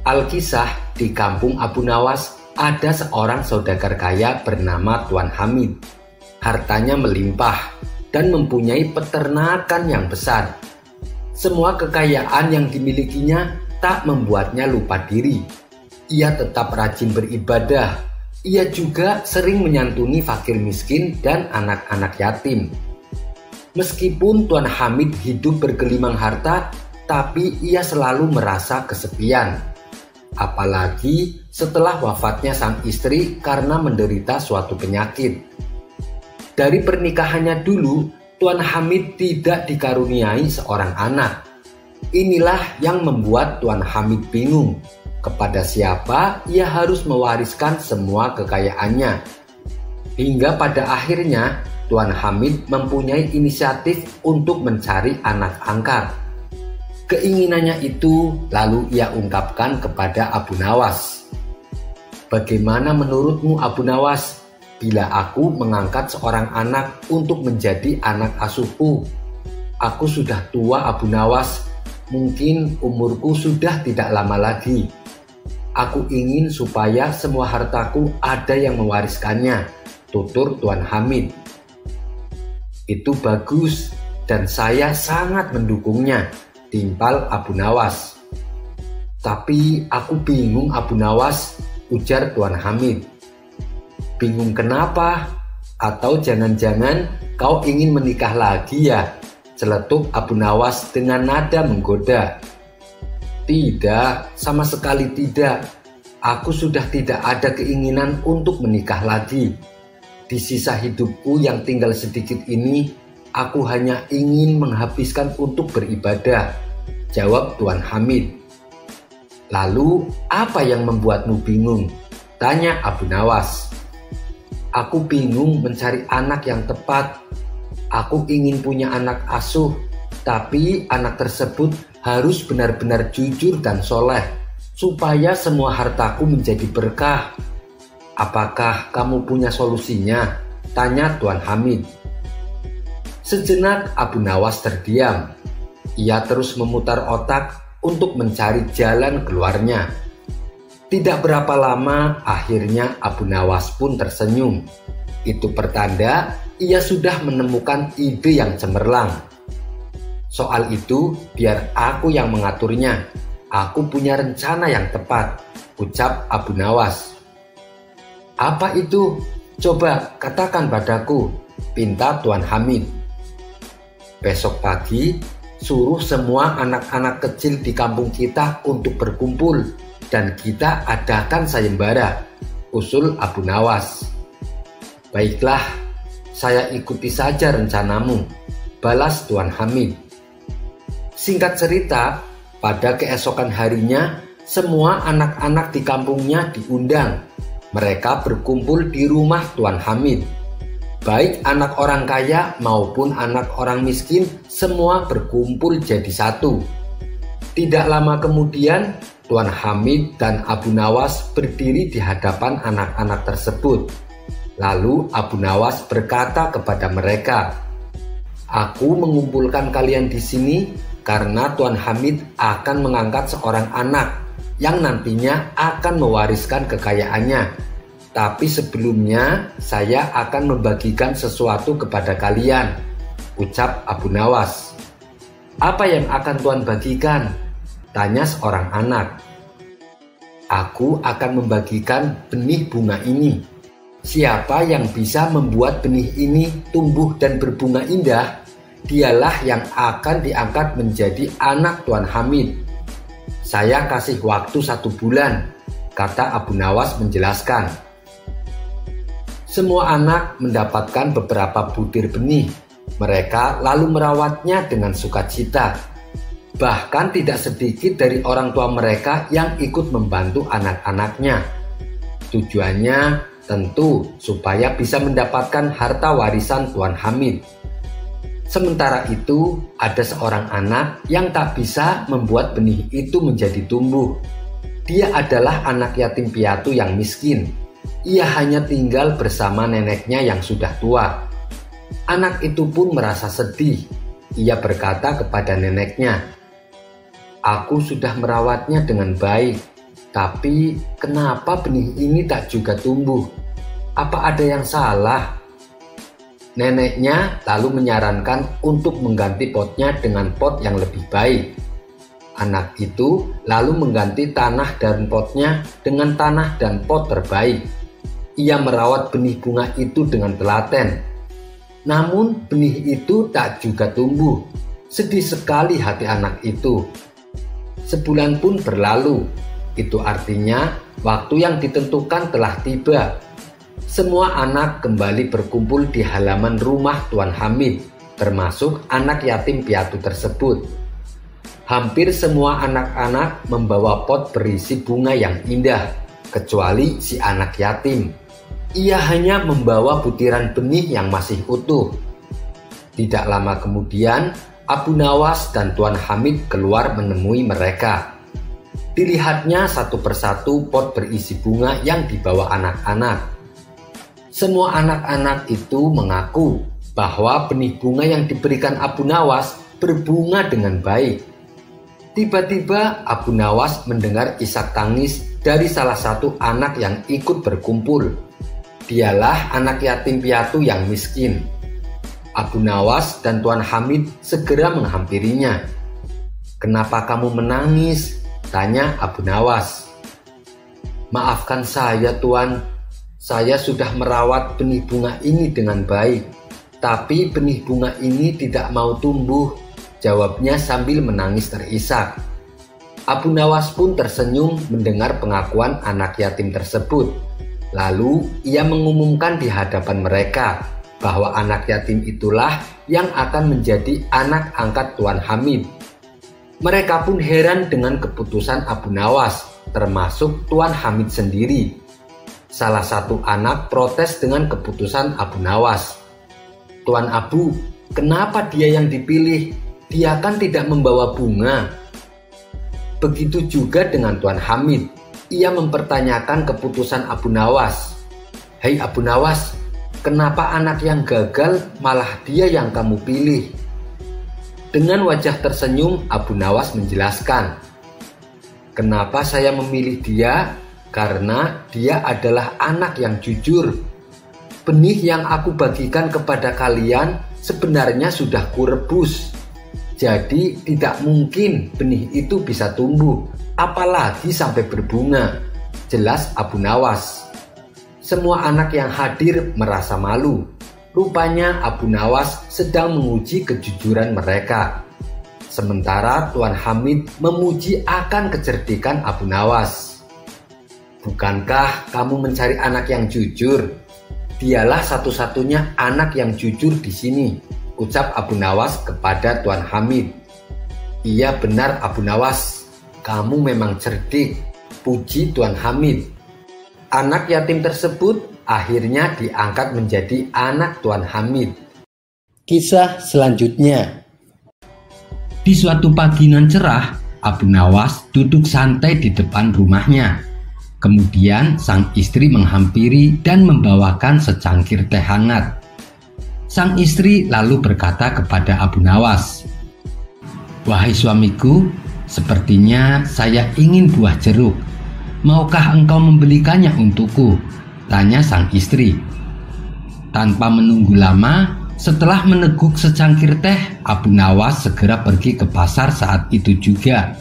Alkisah, di kampung Abu Nawas ada seorang saudagar kaya bernama Tuan Hamid. Hartanya melimpah dan mempunyai peternakan yang besar. Semua kekayaan yang dimilikinya tak membuatnya lupa diri. Ia tetap rajin beribadah. Ia juga sering menyantuni fakir miskin dan anak-anak yatim. Meskipun Tuan Hamid hidup bergelimang harta, tapi ia selalu merasa kesepian. Apalagi setelah wafatnya sang istri karena menderita suatu penyakit. Dari pernikahannya dulu, Tuan Hamid tidak dikaruniai seorang anak. Inilah yang membuat Tuan Hamid bingung kepada siapa ia harus mewariskan semua kekayaannya. Hingga pada akhirnya Tuan Hamid mempunyai inisiatif untuk mencari anak angkat. Keinginannya itu lalu ia ungkapkan kepada Abu Nawas. "Bagaimana menurutmu Abu Nawas bila aku mengangkat seorang anak untuk menjadi anak asuhku? Aku sudah tua Abu Nawas. Mungkin umurku sudah tidak lama lagi. Aku ingin supaya semua hartaku ada yang mewariskannya," tutur Tuan Hamid. "Itu bagus dan saya sangat mendukungnya," timpal Abu Nawas. "Tapi aku bingung Abu Nawas," ujar Tuan Hamid. "Bingung kenapa? Atau jangan-jangan kau ingin menikah lagi ya?" celetuk Abu Nawas dengan nada menggoda. "Tidak, sama sekali tidak. Aku sudah tidak ada keinginan untuk menikah lagi. Di sisa hidupku yang tinggal sedikit ini, aku hanya ingin menghabiskan untuk beribadah," jawab Tuan Hamid. "Lalu apa yang membuatmu bingung?" tanya Abu Nawas. "Aku bingung mencari anak yang tepat. Aku ingin punya anak asuh, tapi anak tersebut harus benar-benar jujur dan soleh, supaya semua hartaku menjadi berkah. Apakah kamu punya solusinya?" tanya Tuan Hamid. Sejenak Abu Nawas terdiam. Ia terus memutar otak untuk mencari jalan keluarnya. Tidak berapa lama, akhirnya Abu Nawas pun tersenyum. Itu pertanda ia sudah menemukan ide yang cemerlang. "Soal itu biar aku yang mengaturnya. Aku punya rencana yang tepat," ucap Abu Nawas. "Apa itu? Coba katakan padaku," pinta Tuan Hamid. "Besok pagi suruh semua anak-anak kecil di kampung kita untuk berkumpul dan kita adakan sayembara," usul Abu Nawas. Baiklah, saya ikuti saja rencanamu, balas Tuan Hamid. Singkat cerita, pada keesokan harinya, semua anak-anak di kampungnya diundang. Mereka berkumpul di rumah Tuan Hamid. Baik anak orang kaya maupun anak orang miskin, semua berkumpul jadi satu. Tidak lama kemudian, Tuan Hamid dan Abu Nawas berdiri di hadapan anak-anak tersebut. Lalu Abu Nawas berkata kepada mereka, "Aku mengumpulkan kalian di sini karena Tuan Hamid akan mengangkat seorang anak yang nantinya akan mewariskan kekayaannya. Tapi sebelumnya saya akan membagikan sesuatu kepada kalian," ucap Abu Nawas. "Apa yang akan Tuan bagikan?" tanya seorang anak. "Aku akan membagikan benih bunga ini. Siapa yang bisa membuat benih ini tumbuh dan berbunga indah, dialah yang akan diangkat menjadi anak Tuan Hamid. Saya kasih waktu 1 bulan," kata Abu Nawas menjelaskan. Semua anak mendapatkan beberapa butir benih. Mereka lalu merawatnya dengan sukacita. Bahkan tidak sedikit dari orang tua mereka yang ikut membantu anak-anaknya. Tujuannya tentu supaya bisa mendapatkan harta warisan Tuan Hamid. Sementara itu, ada seorang anak yang tak bisa membuat benih itu menjadi tumbuh. Dia adalah anak yatim piatu yang miskin. Ia hanya tinggal bersama neneknya yang sudah tua. Anak itu pun merasa sedih. Ia berkata kepada neneknya, "Aku sudah merawatnya dengan baik, tapi kenapa benih ini tak juga tumbuh? Apa ada yang salah?" Neneknya lalu menyarankan untuk mengganti potnya dengan pot yang lebih baik. Anak itu lalu mengganti tanah dan potnya dengan tanah dan pot terbaik. Ia merawat benih bunga itu dengan telaten. Namun benih itu tak juga tumbuh. Sedih sekali hati anak itu. Sebulan pun berlalu. Itu artinya waktu yang ditentukan telah tiba. Semua anak kembali berkumpul di halaman rumah Tuan Hamid, termasuk anak yatim piatu tersebut. Hampir semua anak-anak membawa pot berisi bunga yang indah, kecuali si anak yatim. Ia hanya membawa butiran benih yang masih utuh. Tidak lama kemudian, Abu Nawas dan Tuan Hamid keluar menemui mereka. Dilihatnya satu persatu pot berisi bunga yang dibawa anak-anak. Semua anak-anak itu mengaku bahwa benih bunga yang diberikan Abu Nawas berbunga dengan baik. Tiba-tiba Abu Nawas mendengar isak tangis dari salah satu anak yang ikut berkumpul. Dialah anak yatim piatu yang miskin. Abu Nawas dan Tuan Hamid segera menghampirinya. "Kenapa kamu menangis?" tanya Abu Nawas. "Maafkan saya, Tuan. Saya sudah merawat benih bunga ini dengan baik, tapi benih bunga ini tidak mau tumbuh," jawabnya sambil menangis terisak. Abu Nawas pun tersenyum mendengar pengakuan anak yatim tersebut. Lalu ia mengumumkan di hadapan mereka bahwa anak yatim itulah yang akan menjadi anak angkat Tuan Hamid. Mereka pun heran dengan keputusan Abu Nawas, termasuk Tuan Hamid sendiri. Salah satu anak protes dengan keputusan Abu Nawas. "Tuan Abu, kenapa dia yang dipilih? Dia kan tidak membawa bunga." Begitu juga dengan Tuan Hamid. Ia mempertanyakan keputusan Abu Nawas. "Hei Abu Nawas, kenapa anak yang gagal malah dia yang kamu pilih?" Dengan wajah tersenyum, Abu Nawas menjelaskan, "Kenapa saya memilih dia? Karena dia adalah anak yang jujur. Benih yang aku bagikan kepada kalian sebenarnya sudah kurebus. Jadi tidak mungkin benih itu bisa tumbuh, apalagi sampai berbunga," jelas Abu Nawas. Semua anak yang hadir merasa malu. Rupanya Abu Nawas sedang menguji kejujuran mereka. Sementara Tuan Hamid memuji akan kecerdikan Abu Nawas. "Bukankah kamu mencari anak yang jujur? Dialah satu-satunya anak yang jujur di sini, ucap Abu Nawas kepada Tuan Hamid. Iya benar Abu Nawas, kamu memang cerdik, puji Tuan Hamid. Anak yatim tersebut akhirnya diangkat menjadi anak Tuan Hamid. Kisah selanjutnya. Di suatu pagi nan cerah, Abu Nawas duduk santai di depan rumahnya. Kemudian sang istri menghampiri dan membawakan secangkir teh hangat. Sang istri lalu berkata kepada Abu Nawas, "Wahai suamiku, sepertinya saya ingin buah jeruk. Maukah engkau membelikannya untukku?" tanya sang istri. Tanpa menunggu lama, setelah meneguk secangkir teh, Abu Nawas segera pergi ke pasar saat itu juga.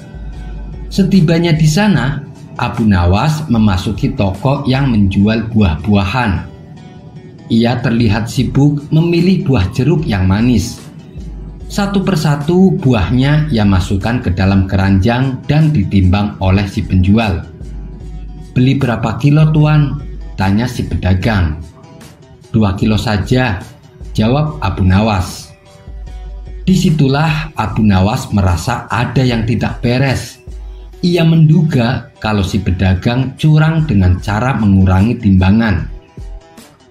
Setibanya di sana, Abu Nawas memasuki toko yang menjual buah-buahan. Ia terlihat sibuk memilih buah jeruk yang manis. Satu persatu buahnya ia masukkan ke dalam keranjang dan ditimbang oleh si penjual. "Beli berapa kilo tuan?" tanya si pedagang. "2 kilo saja," jawab Abu Nawas. Disitulah Abu Nawas merasa ada yang tidak beres. Ia menduga kalau si pedagang curang dengan cara mengurangi timbangan.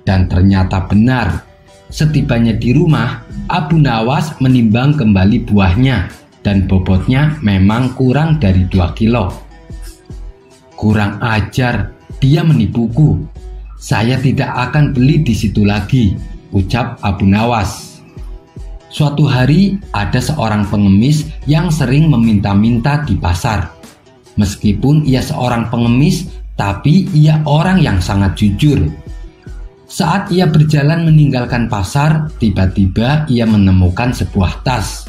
Dan ternyata benar. Setibanya di rumah, Abu Nawas menimbang kembali buahnya dan bobotnya memang kurang dari 2 kilo. "Kurang ajar, dia menipuku. Saya tidak akan beli di situ lagi," ucap Abu Nawas. Suatu hari ada seorang pengemis yang sering meminta-minta di pasar. Meskipun ia seorang pengemis, tapi ia orang yang sangat jujur. Saat ia berjalan meninggalkan pasar, tiba-tiba ia menemukan sebuah tas.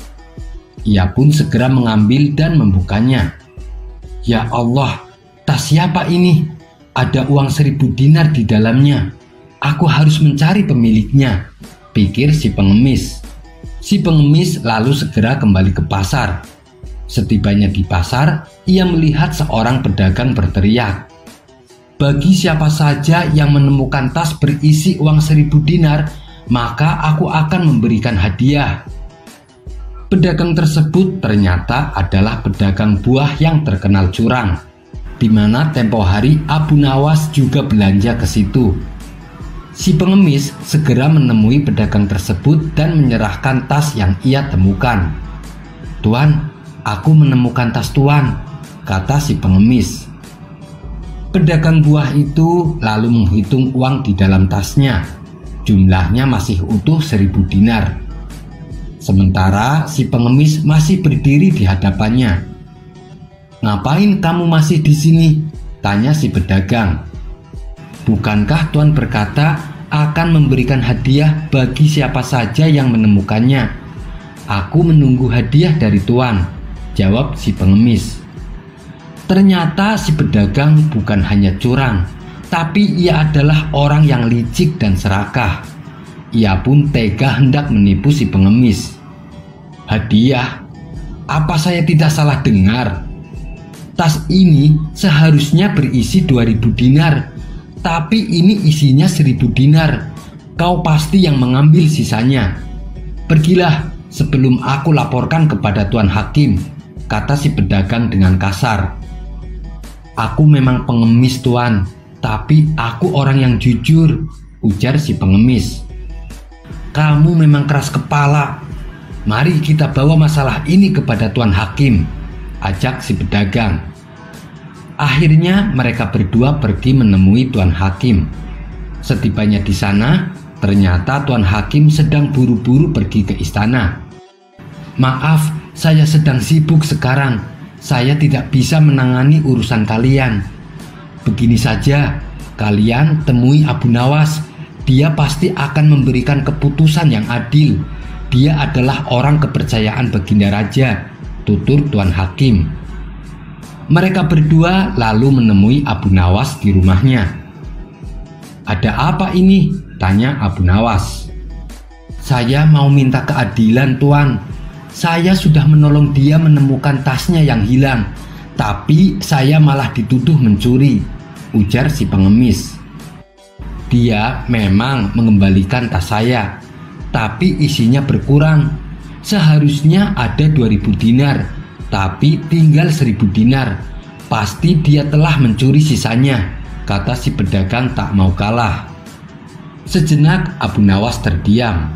Ia pun segera mengambil dan membukanya. "Ya Allah, tas siapa ini? Ada uang 1000 dinar di dalamnya. Aku harus mencari pemiliknya," pikir si pengemis. Si pengemis lalu segera kembali ke pasar. Setibanya di pasar, ia melihat seorang pedagang berteriak, "Bagi siapa saja yang menemukan tas berisi uang 1000 dinar, maka aku akan memberikan hadiah." Pedagang tersebut ternyata adalah pedagang buah yang terkenal curang, di mana tempo hari Abu Nawas juga belanja ke situ. Si pengemis segera menemui pedagang tersebut dan menyerahkan tas yang ia temukan. "Tuan, aku menemukan tas tuan," kata si pengemis. Pedagang buah itu lalu menghitung uang di dalam tasnya. Jumlahnya masih utuh 1000 dinar. Sementara si pengemis masih berdiri di hadapannya. "Ngapain kamu masih di sini?" tanya si pedagang. "Bukankah tuan berkata akan memberikan hadiah bagi siapa saja yang menemukannya?" "Aku menunggu hadiah dari tuan," jawab si pengemis. Ternyata si pedagang bukan hanya curang, tapi ia adalah orang yang licik dan serakah. Ia pun tega hendak menipu si pengemis. "Hadiah? Apa saya tidak salah dengar? Tas ini seharusnya berisi 2000 dinar, tapi ini isinya 1000 dinar. Kau pasti yang mengambil sisanya. Pergilah sebelum aku laporkan kepada Tuan Hakim," kata si pedagang dengan kasar. "Aku memang pengemis tuan, tapi aku orang yang jujur," ujar si pengemis. "Kamu memang keras kepala. Mari kita bawa masalah ini kepada Tuan Hakim," ajak si pedagang. Akhirnya mereka berdua pergi menemui Tuan Hakim. Setibanya di sana, ternyata Tuan Hakim sedang buru-buru pergi ke istana. "Maaf, saya sedang sibuk sekarang. Saya tidak bisa menangani urusan kalian. Begini saja, kalian temui Abu Nawas. Dia pasti akan memberikan keputusan yang adil. Dia adalah orang kepercayaan Baginda Raja," tutur Tuan Hakim. Mereka berdua lalu menemui Abu Nawas di rumahnya. "Ada apa ini?" tanya Abu Nawas. "Saya mau minta keadilan tuan. Saya sudah menolong dia menemukan tasnya yang hilang, tapi saya malah dituduh mencuri," ujar si pengemis. Dia memang mengembalikan tas saya, tapi isinya berkurang. Seharusnya ada 2000 dinar, tapi tinggal 1000 dinar. Pasti dia telah mencuri sisanya, kata si pedagang tak mau kalah. Sejenak Abu Nawas terdiam.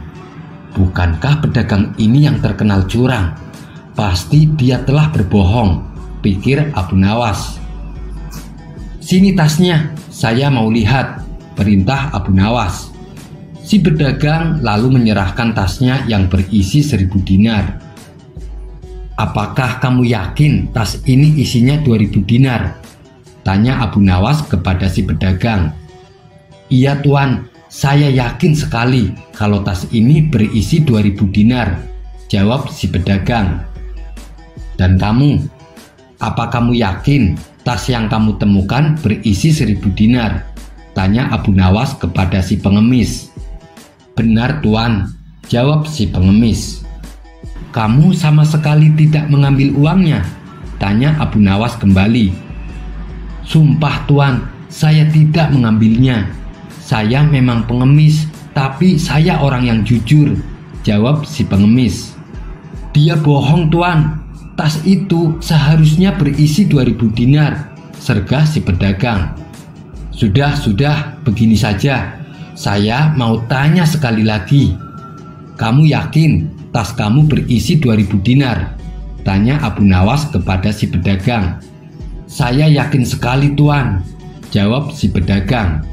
Bukankah pedagang ini yang terkenal curang? Pasti dia telah berbohong, pikir Abu Nawas. Sini tasnya, saya mau lihat, perintah Abu Nawas. Si pedagang lalu menyerahkan tasnya yang berisi 1000 dinar. Apakah kamu yakin tas ini isinya 2000 dinar? Tanya Abu Nawas kepada si pedagang. Iya tuan, saya yakin sekali kalau tas ini berisi 2000 dinar, jawab si pedagang. Dan kamu, apa kamu yakin tas yang kamu temukan berisi 1000 dinar? Tanya Abu Nawas kepada si pengemis. Benar tuan, jawab si pengemis. Kamu sama sekali tidak mengambil uangnya? Tanya Abu Nawas kembali. Sumpah tuan, saya tidak mengambilnya. Saya memang pengemis, tapi saya orang yang jujur, jawab si pengemis. Dia bohong tuan, tas itu seharusnya berisi 2000 dinar, sergah si pedagang. Sudah, begini saja. Saya mau tanya sekali lagi. Kamu yakin tas kamu berisi 2000 dinar? Tanya Abu Nawas kepada si pedagang. Saya yakin sekali tuan, jawab si pedagang.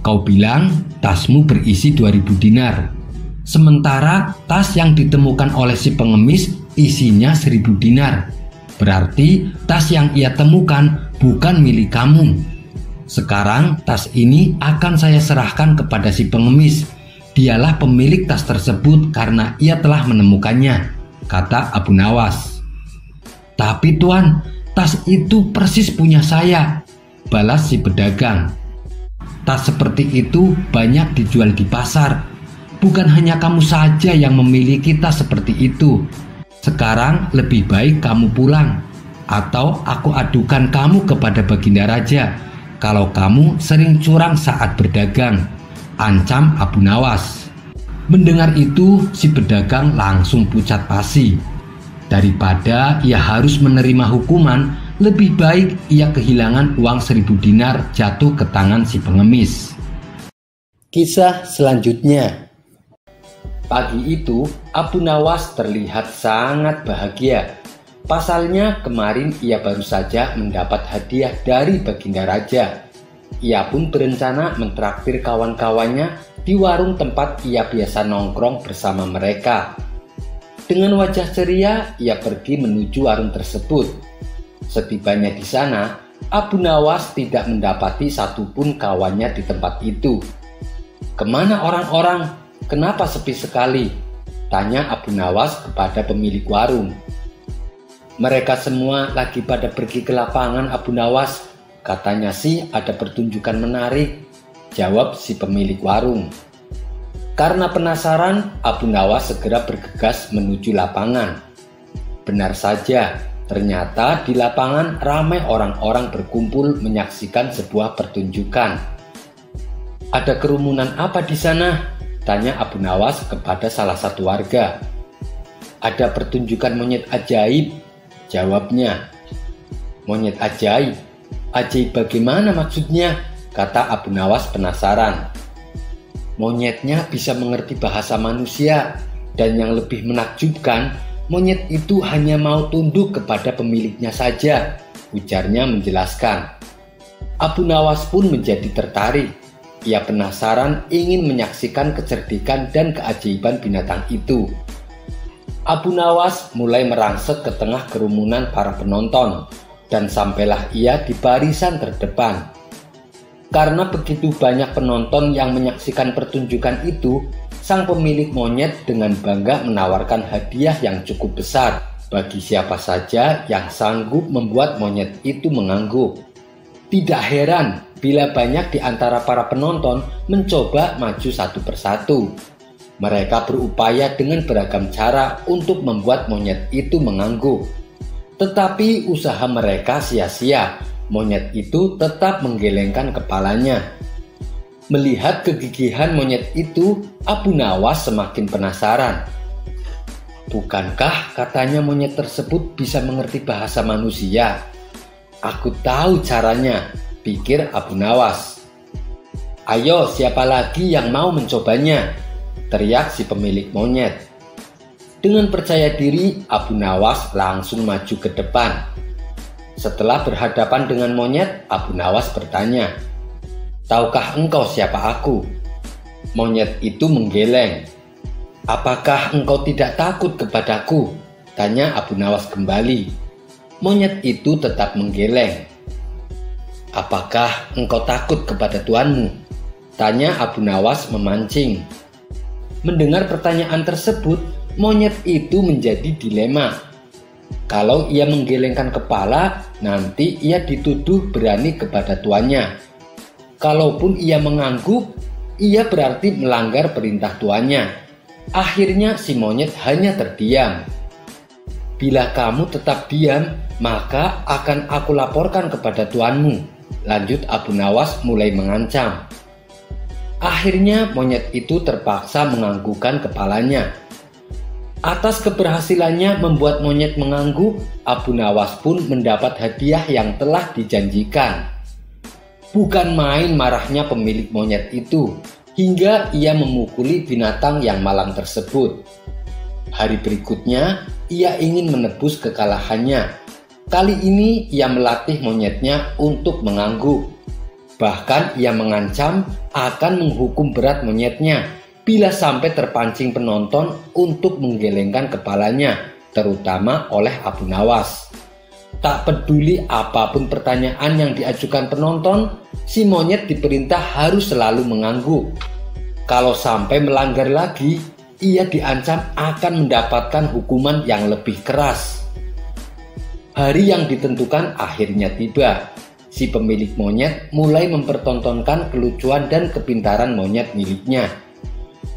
Kau bilang tasmu berisi 2000 dinar. Sementara tas yang ditemukan oleh si pengemis isinya 1000 dinar. Berarti tas yang ia temukan bukan milik kamu. Sekarang tas ini akan saya serahkan kepada si pengemis. Dialah pemilik tas tersebut karena ia telah menemukannya, kata Abu Nawas. Tapi tuan, tas itu persis punya saya, balas si pedagang. Tas seperti itu banyak dijual di pasar. Bukan hanya kamu saja yang memiliki tas seperti itu. Sekarang lebih baik kamu pulang, atau aku adukan kamu kepada Baginda Raja kalau kamu sering curang saat berdagang, ancam Abu Nawas. Mendengar itu, si pedagang langsung pucat pasi. Daripada ia harus menerima hukuman, lebih baik ia kehilangan uang 1000 dinar jatuh ke tangan si pengemis. Kisah selanjutnya. Pagi itu, Abu Nawas terlihat sangat bahagia. Pasalnya kemarin ia baru saja mendapat hadiah dari Baginda Raja. Ia pun berencana mentraktir kawan-kawannya di warung tempat ia biasa nongkrong bersama mereka. Dengan wajah ceria, ia pergi menuju warung tersebut. Setibanya di sana, Abu Nawas tidak mendapati satupun kawannya di tempat itu. Kemana orang-orang? Kenapa sepi sekali? Tanya Abu Nawas kepada pemilik warung. Mereka semua lagi pada pergi ke lapangan Abu Nawas. Katanya sih ada pertunjukan menarik, jawab si pemilik warung. Karena penasaran, Abu Nawas segera bergegas menuju lapangan. Benar saja, ternyata di lapangan ramai orang-orang berkumpul menyaksikan sebuah pertunjukan. Ada kerumunan apa di sana? Tanya Abu Nawas kepada salah satu warga. Ada pertunjukan monyet ajaib, jawabnya. Monyet ajaib? Ajaib bagaimana maksudnya? Kata Abu Nawas penasaran. Monyetnya bisa mengerti bahasa manusia, dan yang lebih menakjubkan, monyet itu hanya mau tunduk kepada pemiliknya saja, ujarnya menjelaskan. Abu Nawas pun menjadi tertarik. Ia penasaran ingin menyaksikan kecerdikan dan keajaiban binatang itu. Abu Nawas mulai merangsek ke tengah kerumunan para penonton, dan sampailah ia di barisan terdepan. Karena begitu banyak penonton yang menyaksikan pertunjukan itu, sang pemilik monyet dengan bangga menawarkan hadiah yang cukup besar bagi siapa saja yang sanggup membuat monyet itu mengangguk. Tidak heran bila banyak di antara para penonton mencoba maju satu persatu. Mereka berupaya dengan beragam cara untuk membuat monyet itu mengangguk. Tetapi usaha mereka sia-sia. Monyet itu tetap menggelengkan kepalanya. Melihat kegigihan monyet itu, Abu Nawas semakin penasaran. Bukankah katanya monyet tersebut bisa mengerti bahasa manusia? Aku tahu caranya, pikir Abu Nawas. Ayo, siapa lagi yang mau mencobanya? Teriak si pemilik monyet. Dengan percaya diri, Abu Nawas langsung maju ke depan. Setelah berhadapan dengan monyet, Abu Nawas bertanya, "Tahukah engkau siapa aku?" Monyet itu menggeleng. "Apakah engkau tidak takut kepadaku?" tanya Abu Nawas kembali. Monyet itu tetap menggeleng. "Apakah engkau takut kepada tuanmu?" tanya Abu Nawas memancing. Mendengar pertanyaan tersebut, monyet itu menjadi dilema. Kalau ia menggelengkan kepala, nanti ia dituduh berani kepada tuannya. Kalaupun ia mengangguk, ia berarti melanggar perintah tuannya. Akhirnya si monyet hanya terdiam. "Bila kamu tetap diam, maka akan aku laporkan kepada tuanmu," lanjut Abu Nawas mulai mengancam. Akhirnya monyet itu terpaksa menganggukkan kepalanya. Atas keberhasilannya membuat monyet mengangguk, Abu Nawas pun mendapat hadiah yang telah dijanjikan. Bukan main marahnya pemilik monyet itu, hingga ia memukuli binatang yang malang tersebut. Hari berikutnya, ia ingin menebus kekalahannya. Kali ini ia melatih monyetnya untuk mengangguk. Bahkan ia mengancam akan menghukum berat monyetnya bila sampai terpancing penonton untuk menggelengkan kepalanya, terutama oleh Abu Nawas. Tak peduli apapun pertanyaan yang diajukan penonton, si monyet diperintah harus selalu mengangguk. Kalau sampai melanggar lagi, ia diancam akan mendapatkan hukuman yang lebih keras. Hari yang ditentukan akhirnya tiba. Si pemilik monyet mulai mempertontonkan kelucuan dan kepintaran monyet miliknya.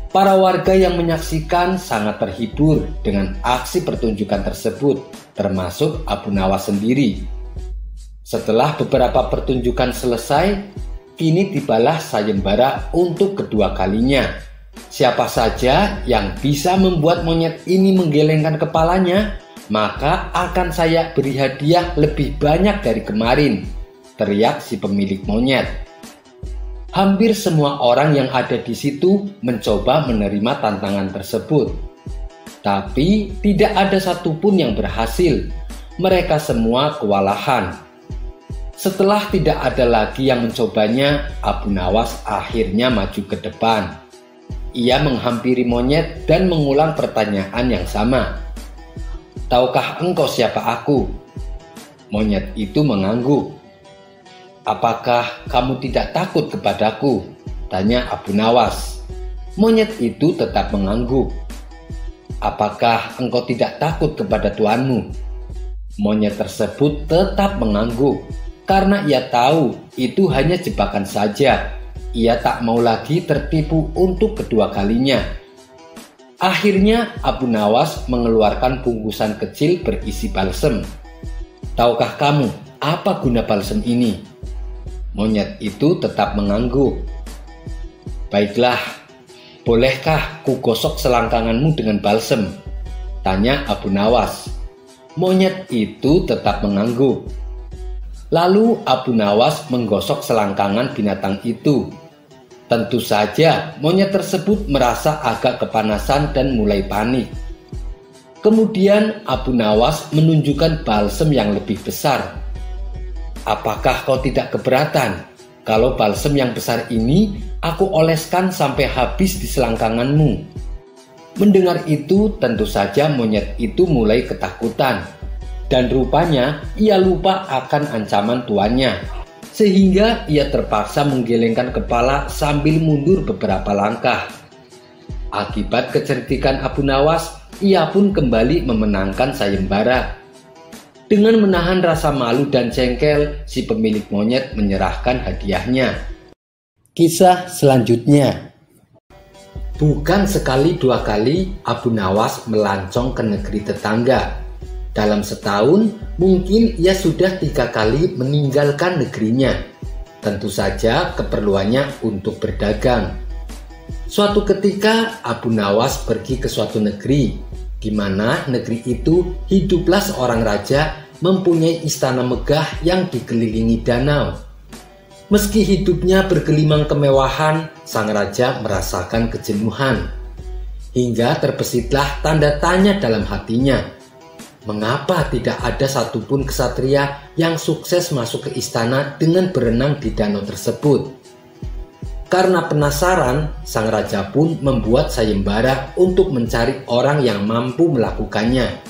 Para warga yang menyaksikan sangat terhibur dengan aksi pertunjukan tersebut, termasuk Abu Nawas sendiri. Setelah beberapa pertunjukan selesai, kini tibalah sayembara untuk kedua kalinya. Siapa saja yang bisa membuat monyet ini menggelengkan kepalanya, maka akan saya beri hadiah lebih banyak dari kemarin, teriak si pemilik monyet. Hampir semua orang yang ada di situ mencoba menerima tantangan tersebut. Tapi tidak ada satupun yang berhasil. Mereka semua kewalahan. Setelah tidak ada lagi yang mencobanya, Abu Nawas akhirnya maju ke depan. Ia menghampiri monyet dan mengulang pertanyaan yang sama. "Tahukah engkau siapa aku?" Monyet itu mengangguk. "Apakah kamu tidak takut kepadaku?" tanya Abu Nawas. Monyet itu tetap mengangguk. "Apakah engkau tidak takut kepada tuanmu?" Monyet tersebut tetap mengangguk karena ia tahu itu hanya jebakan saja. Ia tak mau lagi tertipu untuk kedua kalinya. Akhirnya Abu Nawas mengeluarkan bungkusan kecil berisi balsem. "Tahukah kamu apa guna balsem ini?" Monyet itu tetap mengangguk. "Baiklah, bolehkah ku gosok selangkanganmu dengan balsem?" tanya Abu Nawas. Monyet itu tetap mengangguk. Lalu Abu Nawas menggosok selangkangan binatang itu. Tentu saja monyet tersebut merasa agak kepanasan dan mulai panik. Kemudian Abu Nawas menunjukkan balsem yang lebih besar. "Apakah kau tidak keberatan kalau balsem yang besar ini aku oleskan sampai habis di selangkanganmu?" Mendengar itu tentu saja monyet itu mulai ketakutan. Dan rupanya ia lupa akan ancaman tuannya. Sehingga ia terpaksa menggelengkan kepala sambil mundur beberapa langkah. Akibat kecerdikan Abu Nawas, ia pun kembali memenangkan sayembara. Dengan menahan rasa malu dan jengkel, si pemilik monyet menyerahkan hadiahnya. Kisah selanjutnya. Bukan sekali dua kali Abu Nawas melancong ke negeri tetangga. Dalam setahun mungkin ia sudah 3 kali meninggalkan negerinya. Tentu saja keperluannya untuk berdagang. Suatu ketika Abu Nawas pergi ke suatu negeri, di mana negeri itu hiduplah seorang raja mempunyai istana megah yang dikelilingi danau. Meski hidupnya bergelimang kemewahan, sang raja merasakan kejenuhan. Hingga terbesitlah tanda tanya dalam hatinya. Mengapa tidak ada satupun kesatria yang sukses masuk ke istana dengan berenang di danau tersebut? Karena penasaran, sang raja pun membuat sayembara untuk mencari orang yang mampu melakukannya.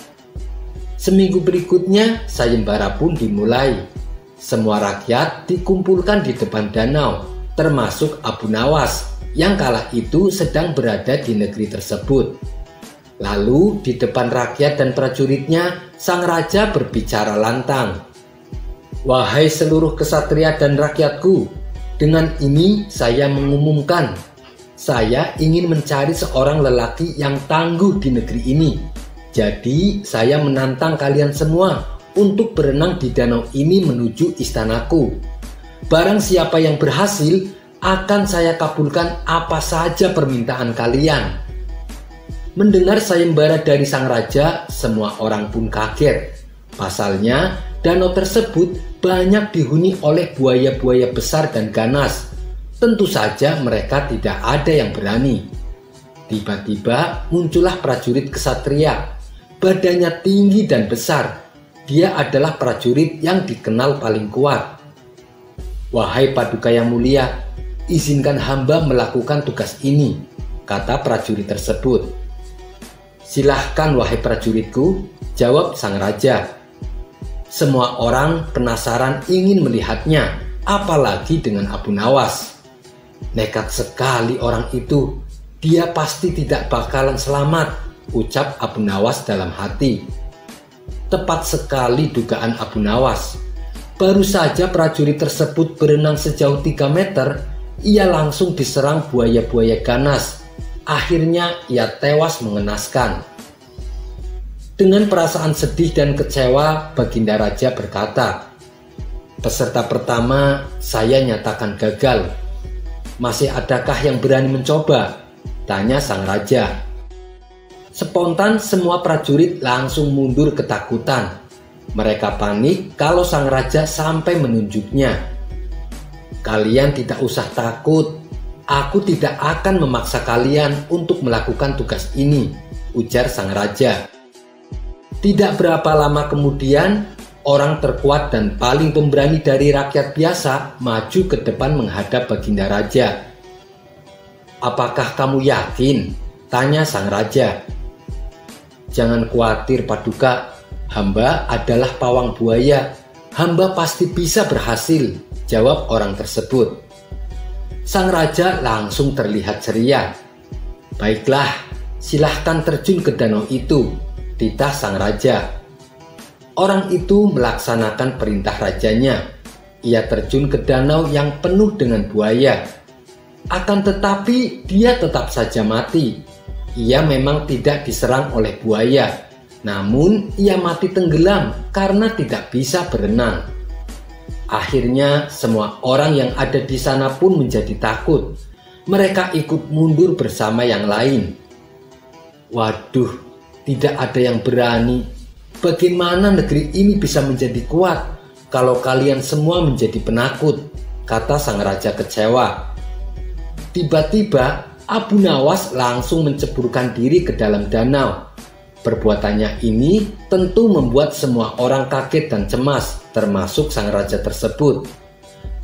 Seminggu berikutnya, sayembara pun dimulai. Semua rakyat dikumpulkan di depan danau, termasuk Abu Nawas yang kala itu sedang berada di negeri tersebut. Lalu di depan rakyat dan prajuritnya, sang raja berbicara lantang. "Wahai seluruh kesatria dan rakyatku, dengan ini saya mengumumkan, saya ingin mencari seorang lelaki yang tangguh di negeri ini. Jadi saya menantang kalian semua untuk berenang di danau ini menuju istanaku. Barang siapa yang berhasil, akan saya kabulkan apa saja permintaan kalian." Mendengar sayembara dari sang raja, semua orang pun kaget. Pasalnya, danau tersebut banyak dihuni oleh buaya-buaya besar dan ganas. Tentu saja mereka tidak ada yang berani. Tiba-tiba muncullah prajurit kesatria. Badannya tinggi dan besar. Dia adalah prajurit yang dikenal paling kuat. "Wahai Paduka yang mulia, izinkan hamba melakukan tugas ini," kata prajurit tersebut. "Silahkan wahai prajuritku," jawab sang raja. Semua orang penasaran ingin melihatnya, apalagi dengan Abu Nawas. "Nekat sekali orang itu, dia pasti tidak bakalan selamat," ucap Abu Nawas dalam hati. Tepat sekali dugaan Abu Nawas. Baru saja prajurit tersebut berenang sejauh 3 meter, ia langsung diserang buaya-buaya ganas. Akhirnya ia tewas mengenaskan. Dengan perasaan sedih dan kecewa, Baginda Raja berkata, "Peserta pertama saya nyatakan gagal. Masih adakah yang berani mencoba?" tanya sang raja. Spontan semua prajurit langsung mundur ketakutan. Mereka panik kalau sang raja sampai menunjuknya. "Kalian tidak usah takut. Aku tidak akan memaksa kalian untuk melakukan tugas ini," ujar sang raja. Tidak berapa lama kemudian, orang terkuat dan paling pemberani dari rakyat biasa maju ke depan menghadap Baginda Raja. "Apakah kamu yakin?" tanya sang raja. "Jangan khawatir Paduka, hamba adalah pawang buaya. Hamba pasti bisa berhasil," jawab orang tersebut. Sang raja langsung terlihat ceria. "Baiklah, silahkan terjun ke danau itu," titah sang raja. Orang itu melaksanakan perintah rajanya. Ia terjun ke danau yang penuh dengan buaya. Akan tetapi dia tetap saja mati. Ia memang tidak diserang oleh buaya, namun ia mati tenggelam karena tidak bisa berenang. Akhirnya semua orang yang ada di sana pun menjadi takut. Mereka ikut mundur bersama yang lain. "Waduh, tidak ada yang berani. Bagaimana negeri ini bisa menjadi kuat kalau kalian semua menjadi penakut?" kata sang raja kecewa. Tiba-tiba Abu Nawas langsung menceburkan diri ke dalam danau. Perbuatannya ini tentu membuat semua orang kaget dan cemas, termasuk sang raja tersebut.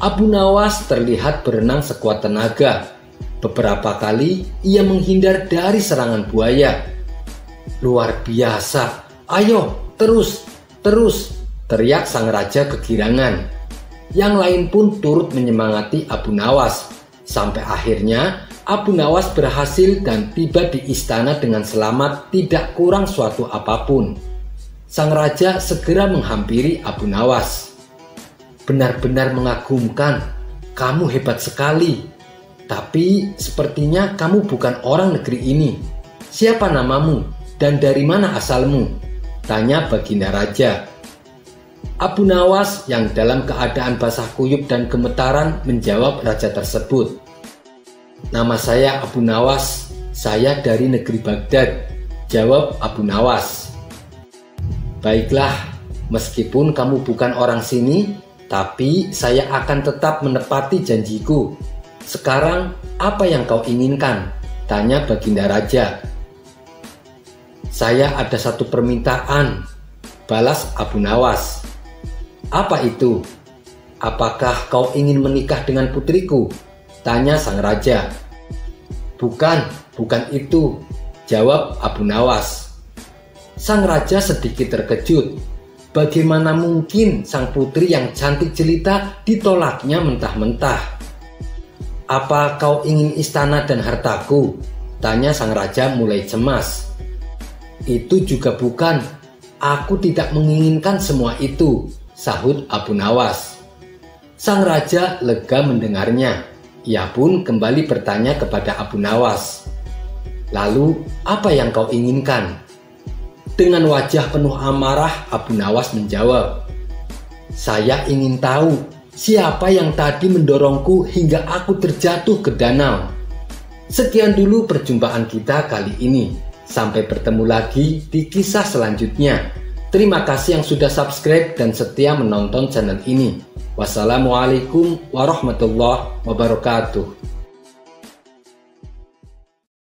Abu Nawas terlihat berenang sekuat tenaga. Beberapa kali ia menghindar dari serangan buaya. "Luar biasa, ayo terus, teriak sang raja kegirangan. Yang lain pun turut menyemangati Abu Nawas. Sampai akhirnya Abu Nawas berhasil dan tiba di istana dengan selamat, tidak kurang suatu apapun. Sang raja segera menghampiri Abu Nawas. "Benar-benar mengagumkan, kamu hebat sekali. Tapi sepertinya kamu bukan orang negeri ini. Siapa namamu dan dari mana asalmu?" tanya Baginda Raja. Abu Nawas yang dalam keadaan basah kuyup dan gemetaran menjawab raja tersebut. "Nama saya Abu Nawas, saya dari negeri Baghdad," jawab Abu Nawas. "Baiklah, meskipun kamu bukan orang sini, tapi saya akan tetap menepati janjiku. Sekarang, apa yang kau inginkan?" tanya Baginda Raja. "Saya ada satu permintaan," balas Abu Nawas. "Apa itu?" "Apakah kau ingin menikah dengan putriku?" tanya sang raja. Bukan itu," jawab Abu Nawas. Sang raja sedikit terkejut. Bagaimana mungkin sang putri yang cantik jelita ditolaknya mentah-mentah? "Apa kau ingin istana dan hartaku?" tanya sang raja mulai cemas. "Itu juga bukan. Aku tidak menginginkan semua itu," sahut Abu Nawas. Sang raja lega mendengarnya. Ia pun kembali bertanya kepada Abu Nawas, "Lalu apa yang kau inginkan?" Dengan wajah penuh amarah, Abu Nawas menjawab, "Saya ingin tahu siapa yang tadi mendorongku hingga aku terjatuh ke danau." Sekian dulu perjumpaan kita kali ini. Sampai bertemu lagi di kisah selanjutnya. Terima kasih yang sudah subscribe dan setia menonton channel ini. Wassalamualaikum warahmatullahi wabarakatuh.